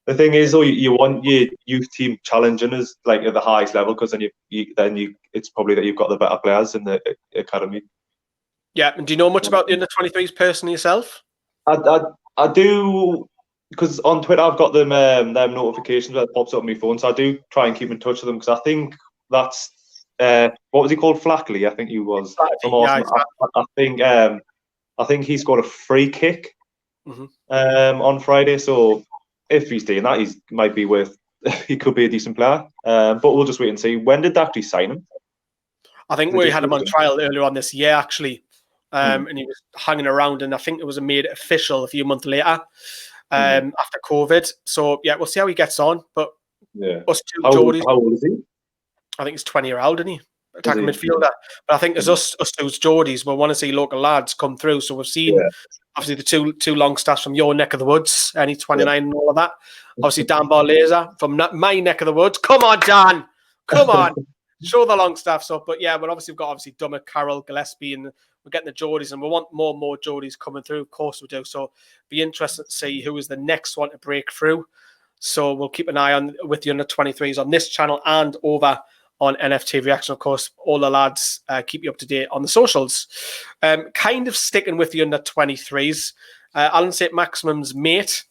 The thing is, though, you want your youth team challenging us like at the highest level, because then it's probably that you've got the better players in the academy. Yeah, and do you know much about the under-23s personally yourself? I do, because on Twitter I've got them notifications that pops up on my phone, so I do try and keep in touch with them, because I think that's what was he called, Flackley? I think he was from Arsenal. Yeah, I think he scored a free kick on Friday, so if he's doing that, he might be worth. He could be a decent player, but we'll just wait and see. When did they actually sign him? I think we had him on trial earlier on this year, actually. And he was hanging around, and I think it was made official a few months later after COVID. So, yeah, we'll see how he gets on. But us two Geordies... How old is he? I think he's 20-year-old, isn't he? Attacking midfielder. But I think as us two Geordies, we want to see local lads come through. So we've seen, obviously, the two long staffs from your neck of the woods, and he's 29 and all of that. Obviously, Dan Barlaser from my neck of the woods. Come on, Dan! Come on! Show the long staffs up. But, yeah, we've got Dummett, Karl, Gillespie, and we're getting the Geordies, and we want more and more Geordies coming through. Of course we do. So be interested to see who is the next one to break through. So we'll keep an eye on with the under-23s on this channel and over on NFT Reaction. Of course, all the lads keep you up to date on the socials. Kind of sticking with the under-23s, Alan Saint-Maximin's mate,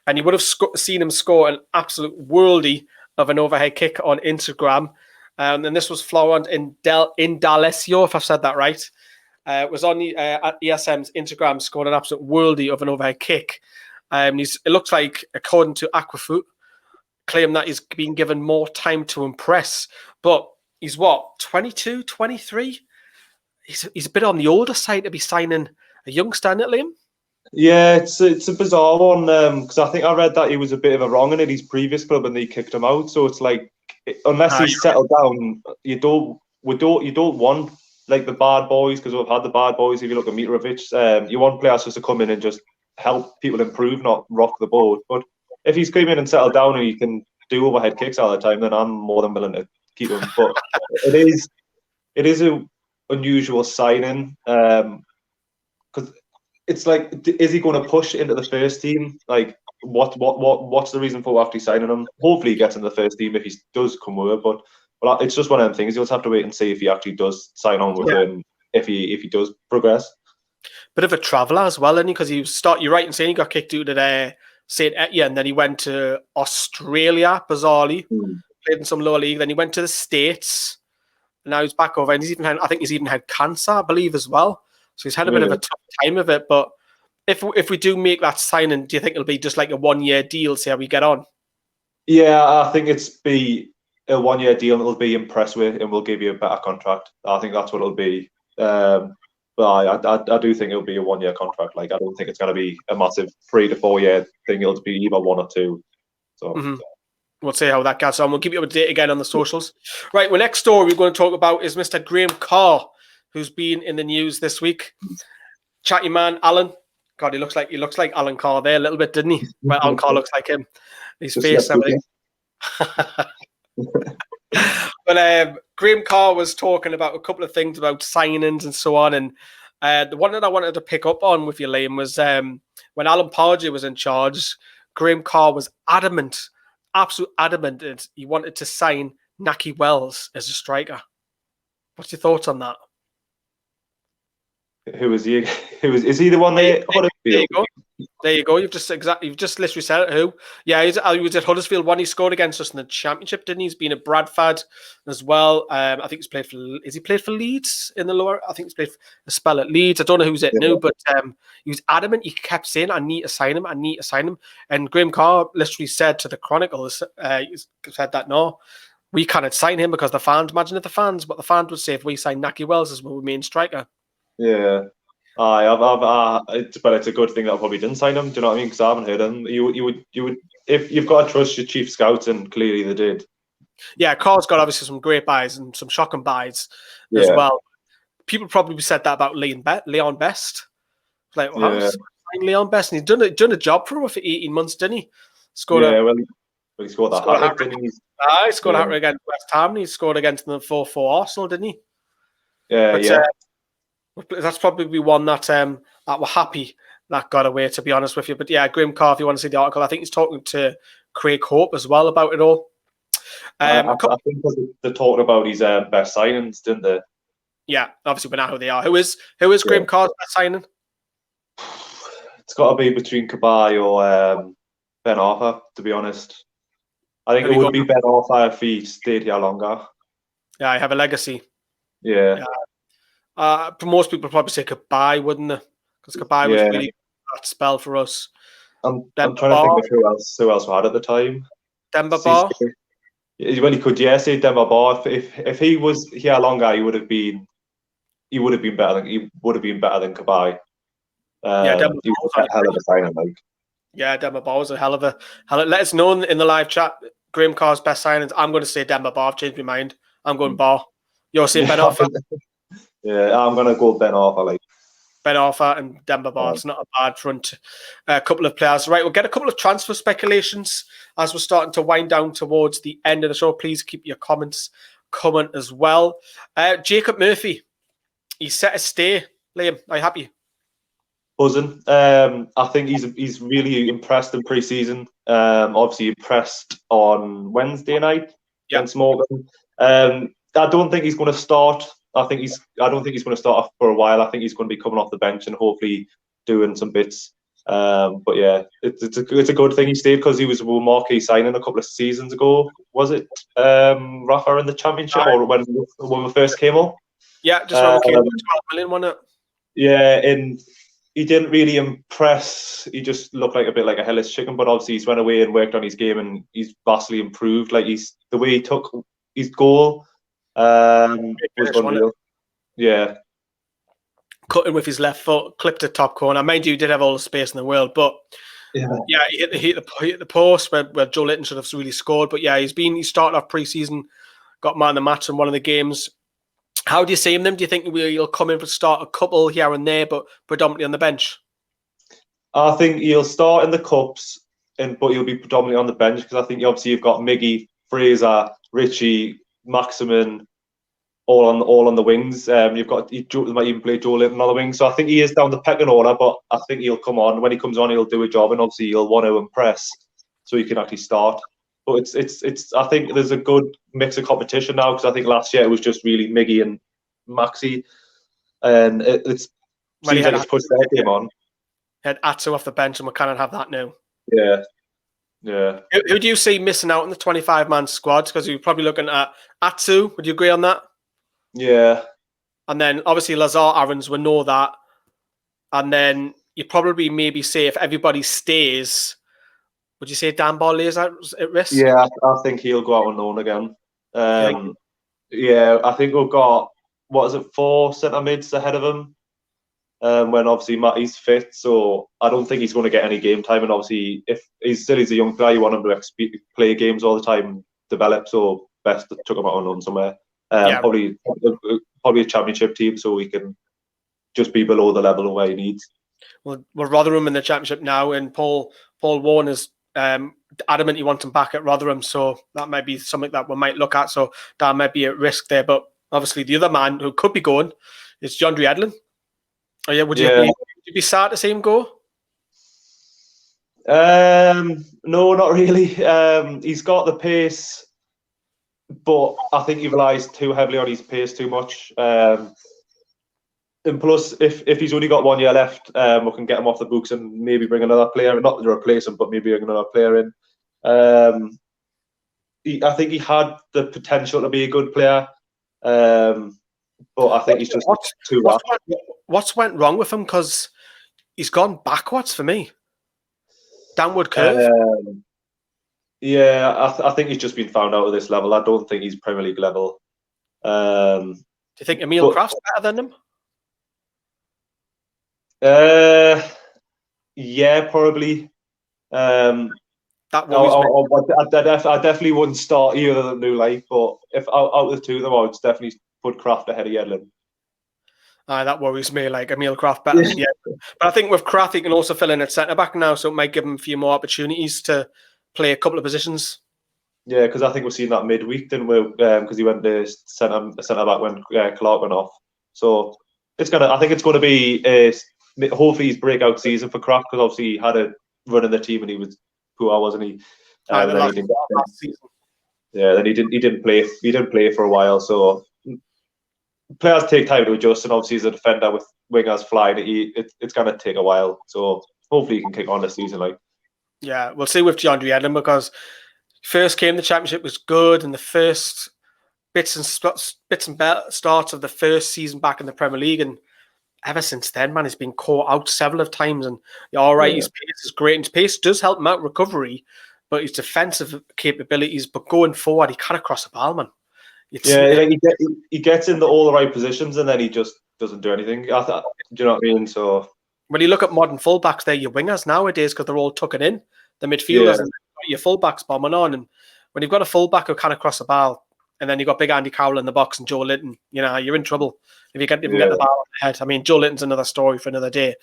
and you would have seen him score an absolute worldie of an overhead kick on Instagram. And this was Florent Indalecio, if I've said that right. Was on at ESM's Instagram, scored an absolute worldie of an overhead kick. It looks like, according to Aquafoot, claim that he's been given more time to impress. But he's 22, 23? He's a bit on the older side to be signing a youngster, isn't it, Liam? Yeah, it's a bizarre one, because I think I read that he was a bit of a wrong in at his previous club and they kicked him out. So it's like, unless he's settled down, you don't want like the bad boys, because we've had the bad boys. If you look at Mitrovic, you want players just to come in and just help people improve, not rock the boat. But if he's come in and settled down and he can do overhead kicks all the time, then I'm more than willing to keep him. But it is an unusual signing, because it's like, is he going to push into the first team? Like, what's the reason for actually signing him? Hopefully he gets in the first team if he does come over, but it's just one of them things. You'll just have to wait and see if he actually does sign on with him, if he does progress. Bit of a traveller as well, isn't he? Because you're right in saying he got kicked out at Saint Etienne, and then he went to Australia, bizarrely, played in some lower league. Then he went to the States, and now he's back over, and I think he's even had cancer, I believe, as well. So he's had a bit of a tough time of it. But if we do make that signing, do you think it'll be just like a 1-year deal, see how we get on? Yeah, I think it's be a 1-year deal, and it'll be impressed with, and we'll give you a better contract. I think that's what it'll be. But I do think it'll be a 1-year contract. Like, I don't think it's going to be a massive 3 to 4 year thing. It'll be either 1 or 2. So we'll see how that gets on. We'll keep you up to date again on the socials. Right, well, next story we're going to talk about is Mr. Graham Carr, who's been in the news this week. Chatty man, Alan. God, he looks like Alan Carr there a little bit, didn't he? Well, Alan Carr looks like him. His face, everything. But Graham Carr was talking about a couple of things about signings and so on, and the one that I wanted to pick up on with you, Liam, was when Alan Pardew was in charge. Graham Carr was adamant, absolute adamant, that he wanted to sign Naki Wells as a striker. What's your thoughts on that? Who is he? Is he the one there? There you go. There you go. You've just literally said it. Who? Yeah, he was at Huddersfield when he scored against us in the Championship, didn't he? He's been at Bradford as well. I think he's played for. Is he played for Leeds in the lower? I think he's played for a spell at Leeds. I don't know who's it now, but he was adamant. He kept saying, "I need to sign him. I need to sign him." And Graham Carr literally said to the Chronicles, he said that no, we cannot sign him because the fans. Imagine if the fans, what the fans would say if we sign Naki Wells as our main striker. Yeah. But it's a good thing that I probably didn't sign him. Do you know what I mean? Because I haven't heard him. You would, if you've got to trust your chief scouts, and clearly they did. Yeah, Carl's got obviously some great buys and some shocking buys as well. People probably said that about Leon Best. Like, well, how Leon Best, and he's done a job for him for 18 months, didn't he? Scored he scored that hat-trick, didn't he? He scored a hat-trick against West Ham, and he scored against them 4-4 Arsenal, didn't he? Yeah. That's probably one that we're happy that got away, to be honest with you. But yeah, Graham Carr, if you want to see the article, I think he's talking to Craig Hope as well about it all. I think they're talking about his best signings, didn't they? Yeah, obviously we know who they are. Who is Graham Carr's best signing? It's got to be between Kabay or Ben Arthur, to be honest. I think it would be Ben Arthur if he stayed here longer. Yeah, I have a legacy. Yeah. Most people probably say Kabay, wouldn't they? Because Kabay was really that spell for us. I'm trying to think of who else we had at the time. Demba Ba? Well, he could, say Demba Ba. If he was here longer, he would have been better than Kabay. Demba he was a hell of a signing, like. Yeah, Demba Ba was a hell of a. Let us know in the live chat. Graham Carr's best signings. I'm going to say Demba Ba. I've changed my mind. I'm going Ba. You're saying Ben Arthur? Yeah, I'm going to go Ben Arthur. Like Ben Arthur and Demba Ba. It's not a bad front. A couple of players. Right, we'll get a couple of transfer speculations as we're starting to wind down towards the end of the show. Please keep your comments coming as well. Jacob Murphy. He's set a stay. Liam, are you happy? Buzzing. I think he's really impressed in pre-season. Obviously impressed on Wednesday night against Morgan. I don't think he's going to start. I don't think he's going to start for a while. I think he's going to be coming off the bench and hopefully doing some bits. But yeah, it's a good thing he stayed because he was a marquee signing a couple of seasons ago. Was it Rafael in the Championship or when we first came up? Yeah, just when we came up, 12 million, wasn't it? Yeah, and he didn't really impress. He just looked like a bit like a hellish chicken. But obviously, he's went away and worked on his game, and he's vastly improved. Like the way he took his goal was unreal. Yeah, cutting with his left foot, clipped the top corner. Mind you, he did have all the space in the world, but he hit the post where Joe Litton should have really scored. But yeah, he started off pre-season, got man of the match in one of the games. How do you see him then? Do you think he'll come in for start a couple here and there, but predominantly on the bench? I think he'll start in the cups, but he'll be predominantly on the bench because I think obviously you've got Miggy, Fraser, Richie, Maximin, all on the wings. You've got might even play Joe Linton on the wing. So I think he is down the pecking order, but I think he'll come on. When he comes on, he'll do a job, and obviously he'll want to impress, so he can actually start. But it's. I think there's a good mix of competition now because I think last year it was just really Miggy and Maxi, and it seems like it's pushed their game on. Had Atsu off the bench, and we cannot have that now. Yeah. Who do you see missing out in the 25-man squad? Because you're probably looking at Atsu. Would you agree on that? Yeah. And then obviously Lazar Aarons, we know that. And then you probably maybe say if everybody stays. Would you say Dan Barley is at risk? Yeah, I think he'll go out on loan again. Yeah, I think we've got 4 centre mids ahead of him. When obviously Matty's fit, so I don't think he's going to get any game time. And obviously, if he's a young player, you want him to play games all the time, develop. So best to chuck him out on loan somewhere. Probably a championship team, so we can just be below the level of where he needs. Well, Rotherham in the championship now, and Paul Warner's adamant he wants him back at Rotherham, so that might be something that we might look at. So that might be at risk there. But obviously, the other man who could be going is John Edlin. Oh yeah, would you be sad to see him go? No, not really. He's got the pace, but I think he relies too heavily on his pace too much. And plus, if he's only got 1 year left, we can get him off the books and maybe bring another player, not to replace him, but maybe bring another player in. I think he had the potential to be a good player, but I think he's just too rash. What's went wrong with him? Because he's gone backwards for me. Downward curve. Yeah, I think he's just been found out at this level. I don't think he's Premier League level. Do you think Emil Kraft's better than him? Yeah, probably. I definitely wouldn't start either of them New Life, but if out of the two of them, I would definitely put Kraft ahead of Edlin. That worries me, like Emil Kraft better. Yeah. But I think with Kraft, he can also fill in at centre-back now, so it might give him a few more opportunities to play a couple of positions. Yeah, because I think we've seen that midweek, didn't we? Because he went to centre-back when Clark went off. So I think it's going to be hopefully his breakout season for Kraft, because obviously he had a run in the team and he was poor, wasn't he? And then last season. Yeah, then he didn't play for a while. So players take time to adjust, and obviously as a defender with wingers flying, it's gonna take a while. So hopefully he can kick on this season. Like, yeah, we'll see with DeAndre Edlin, because first game the championship was good, and the first bits and starts of the first season back in the Premier League, and ever since then, man, he's been caught out several of times. And his pace is great, and his pace does help him out recovery, but his defensive capabilities. But going forward, he can't cross the ball, man. He gets into all the right positions, and then he just doesn't do anything. Do you know what I mean? So when you look at modern fullbacks, they're your wingers nowadays, because they're all tucking in the midfielders, and your fullbacks bombing on. And when you've got a fullback who can't cross the ball, and then you've got big Andy Carroll in the box and Joe Linton, you're in trouble if you even get the ball on the head. I mean, Joe Linton's another story for another day.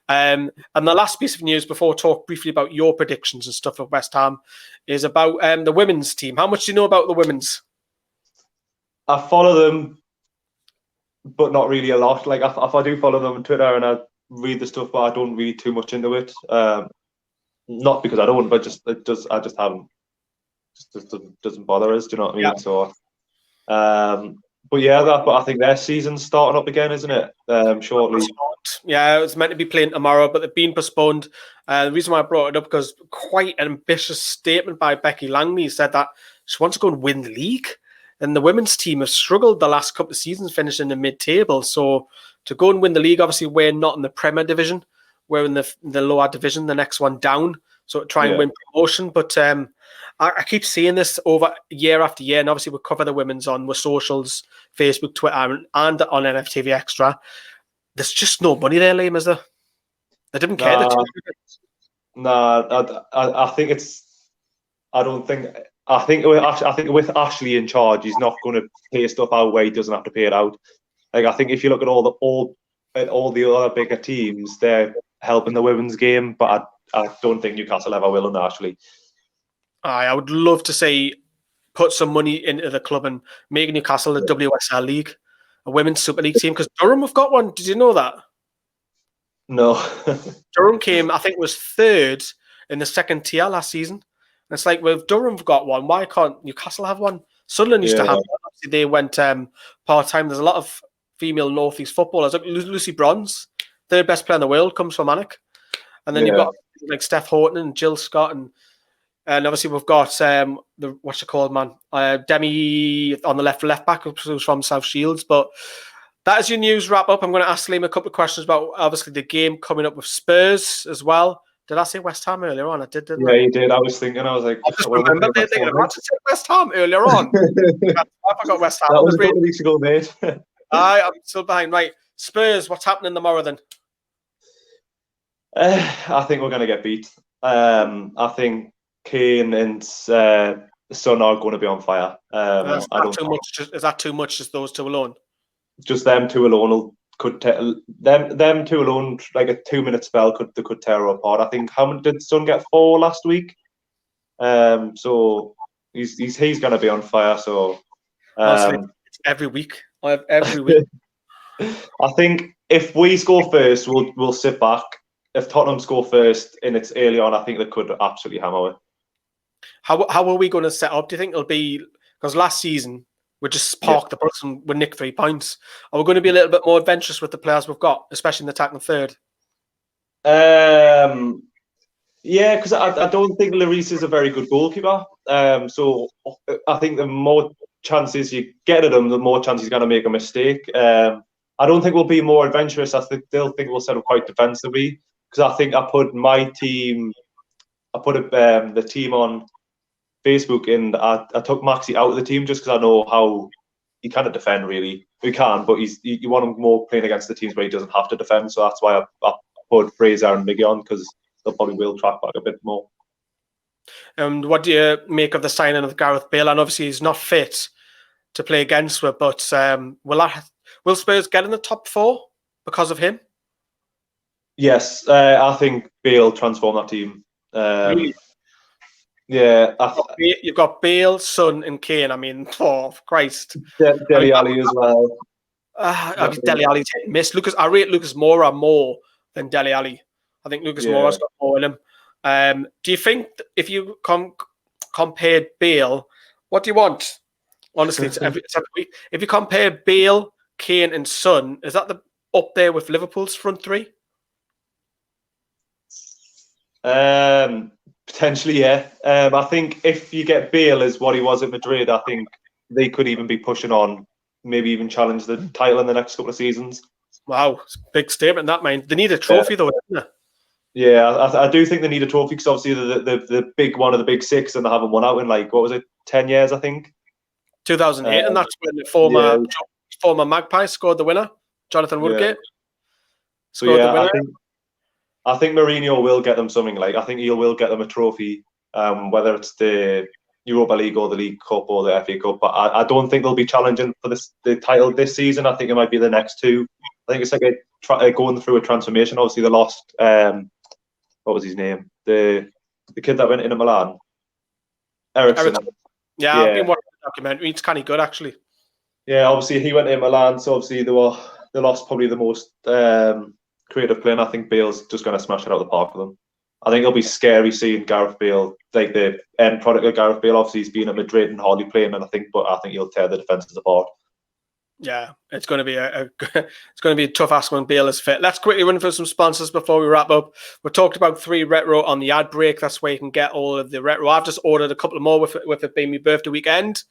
And the last piece of news before we talk briefly about your predictions and stuff at West Ham is about the women's team. How much do you know about the women's? I follow them, but not really a lot. Like, if I do follow them on Twitter and I read the stuff, but I don't read too much into it. Not because I don't, but I just haven't. Just doesn't bother us. Do you know what I mean? Yeah. So, but I think their season's starting up again, isn't it? Shortly. Yeah, it was meant to be playing tomorrow, but they've been postponed. The reason why I brought it up, because quite an ambitious statement by Becky Langley said that she wants to go and win the league. And the women's team have struggled the last couple of seasons, finishing in the mid-table. So to go and win the league, obviously we're not in the Premier Division. We're in the lower division, the next one down. So to try and win promotion. But I keep seeing this over year after year. And obviously we cover the women's on our socials, Facebook, Twitter, and on NFTV Extra. There's just no money there, Liam, is there? They didn't care. I think it's... I think with Ashley in charge, he's not going to pay stuff out where he doesn't have to pay it out. Like, I think if you look at all the other bigger teams, they're helping the women's game, but I don't think Newcastle ever will under Ashley. I would love to see put some money into the club and make Newcastle a WSL league, a women's Super League team, because Durham have got one. Did you know that? No. Durham came, I think, was third in the second tier last season. And it's like, well, if Durham have got one, why can't Newcastle have one? Sunderland used to have one. Obviously, they went part-time. There's a lot of female North East footballers. Like Lucy Bronze, third best player in the world, comes from Alnwick. And then you've got like Steph Houghton and Jill Scott, and obviously we've got Demi on the left back, who's from South Shields. But that is your news wrap up. I'm going to ask Liam a couple of questions about obviously the game coming up with Spurs as well. Did I say West Ham earlier on? I did, didn't I? Yeah, you did. I was thinking. I was like, I just remember thinking, I want to say West Ham earlier on. I forgot West Ham. That was a couple of weeks ago, mate. I'm still behind. Right, Spurs. What's happening tomorrow then? I think we're going to get beat. I think Kane and Son are going to be on fire. Is that too much? Just those two alone? Just them two alone them two alone, like a 2-minute spell, could tear her apart. I think, how many did Son get? 4 last week. So he's going to be on fire. So every week. Every week. I think if we score first, we'll sit back. If Tottenham score first and it's early on, I think they could absolutely hammer it. How are we going to set up? Do you think it'll be, because last season we just parked the bus and we nicked 3 points? Are we going to be a little bit more adventurous with the players we've got, especially in the attacking third? Yeah, because I don't think Lloris is a very good goalkeeper. So I think the more chances you get at him, the more chances he's going to make a mistake. I don't think we'll be more adventurous. I still think we'll set up quite defensively, because I think I put the team on Facebook, and I took Maxi out of the team just because I know how he can't defend really. He can, but you want him more playing against the teams where he doesn't have to defend. So that's why I put Fraser and Miggy on, because they'll probably will track back a bit more. And what do you make of the signing of Gareth Bale? And obviously he's not fit to play against her, but will Spurs get in the top 4 because of him? Yes, I think Bale transformed that team. Really? Yeah. You've got Bale, Son and Kane. I mean, oh, Christ. Dele Alli as well. Dele Alli's hit and miss. I rate Lucas Moura more than Dele Alli. I think Lucas Moura's got more in him. Do you think if you compared Bale, what do you want? Honestly, it's every week. If you compare Bale, Kane, and Son, is that up there with Liverpool's front three? Potentially, yeah. I think if you get Bale as what he was at Madrid, I think they could even be pushing on, maybe even challenge the title in the next couple of seasons. Wow, it's a big statement that, man. They need a trophy though, don't they? Yeah, I do think they need a trophy because obviously the big one of the big six, and they haven't won out in like, what was it, 10 years, I think. 2008, and that's when the former Magpie scored the winner, Jonathan Woodgate. So yeah, I think Mourinho will get them something. Like, I think he will get them a trophy, whether it's the Europa League or the League Cup or the FA Cup. But I don't think they'll be challenging for the title this season. I think it might be the next two. I think it's like going through a transformation. Obviously, they lost. What was his name? The kid that went into Milan, Ericsson. Yeah, I've been watching the documentary. It's kind of good, actually. Yeah, obviously he went to Milan, so obviously they lost probably the most creative player. And I think Bale's just going to smash it out of the park for them. I think it'll be scary seeing Gareth Bale, like the end product of Gareth Bale. Obviously, he's been at Madrid and hardly playing, and I think he'll tear the defenses apart. Yeah, it's going to be a tough ask when Bale is fit. Let's quickly run through some sponsors before we wrap up. We talked about 3 retro on the ad break. That's where you can get all of the retro. I've just ordered a couple more with it being my birthday weekend.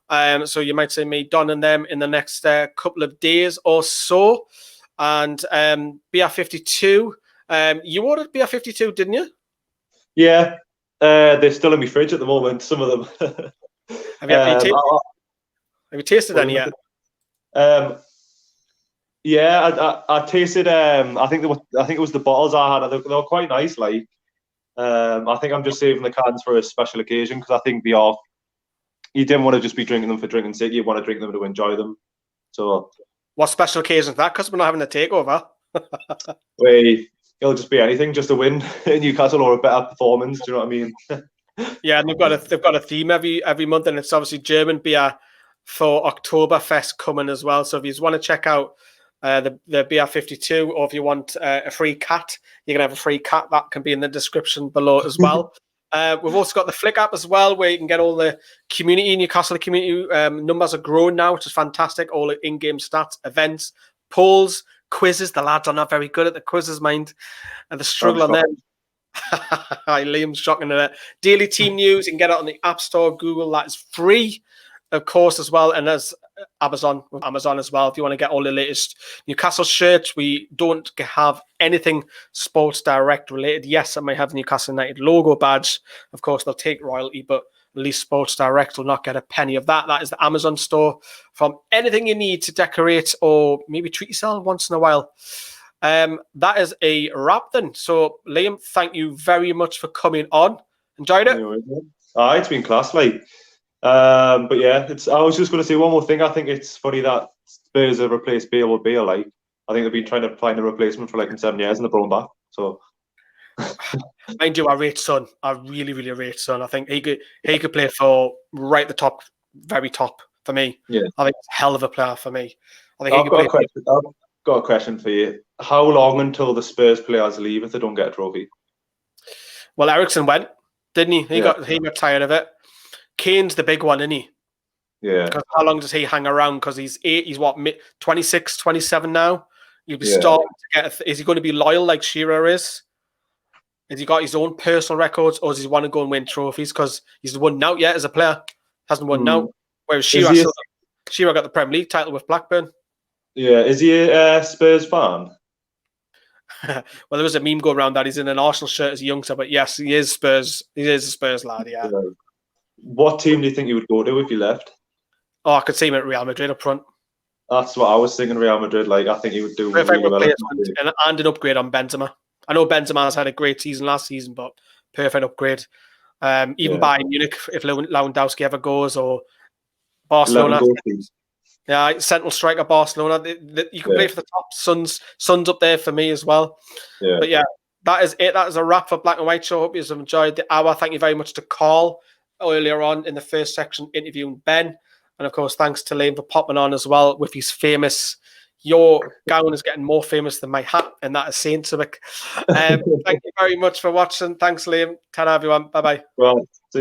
So you might see me donning them in the next couple of days or so. And BR52. You ordered BR52, didn't you? Yeah, they're still in my fridge at the moment. Some of them. Have you tasted any yet? Yeah, I tasted. I think it was the bottles I had. They were quite nice. Like, I think I'm just saving the cans for a special occasion because I think you didn't want to just be drinking them for drinking sake. You want to drink them to enjoy them. So, what special occasion is that? Because we're not having a takeover. It'll just be anything, just a win in Newcastle or a better performance. Do you know what I mean? Yeah, and they've got a theme every month, and it's obviously German beer for Oktoberfest coming as well. So if you just want to check out the BR52, or if you want a free cat, you can have a free cat. That can be in the description below as well. We've also got the Flick app as well, where you can get all the community. Newcastle community numbers are growing now, which is fantastic. All the in-game stats, events, polls, quizzes. The lads are not very good at the quizzes, mind, and the struggle on them. Liam's shocking at it. Daily team news, you can get it on the App Store, Google. That is free, of course, as well, and there's Amazon as well. If you want to get all the latest Newcastle shirts, we don't have anything Sports Direct related. Yes, I might have the Newcastle United logo badge. Of course, they'll take royalty, but at least Sports Direct will not get a penny of that. That is the Amazon store from anything you need to decorate or maybe treat yourself once in a while. That is a wrap then. So, Liam, thank you very much for coming on. Enjoyed it? It's been class, like. But yeah, I was just going to say one more thing. I think it's funny that Spurs have replaced Bale with Bale. Like, I think they've been trying to find a replacement for like 7 years and they've brought him back. So, mind you, I rate Son. I really, really rate Son. I think he could play for right at the top, very top for me. Yeah, I think it's a hell of a player for me. I think I've got a question for you. How long until the Spurs players leave if they don't get a trophy? Well, Ericsson went, didn't he? He got tired of it. Kane's the big one, isn't he? Yeah. Because how long does he hang around? Because he's 26, 27 now? You'll be starting to get... Is he going to be loyal like Shearer is? Has he got his own personal records, or does he want to go and win trophies? Because he's won out yet as a player. Hasn't won out. Whereas Shearer got the Premier League title with Blackburn. Yeah. Is he a Spurs fan? Well, there was a meme going around that he's in an Arsenal shirt as a youngster, but yes, he is Spurs. He is a Spurs lad, yeah. What team do you think you would go to if you left? Oh, I could see him at Real Madrid up front. That's what I was thinking, Real Madrid. Like, I think he would do really well. And an upgrade on Benzema. I know Benzema's had a great season last season, but perfect upgrade. Even Bayern Munich, if Lewandowski ever goes, or Barcelona. Yeah, central striker Barcelona. You can play for the top. Sun's up there for me as well. Yeah. But yeah, that is it. That is a wrap for Black and White Show. Hope you have enjoyed the hour. Thank you very much to Karl earlier on in the first section interviewing Ben. And of course, thanks to Liam for popping on as well with his famous, your gown is getting more famous than my hat, and that is saying something. Thank you very much for watching. Thanks, Liam. Ta-ra, everyone. Bye-bye. Well, see you.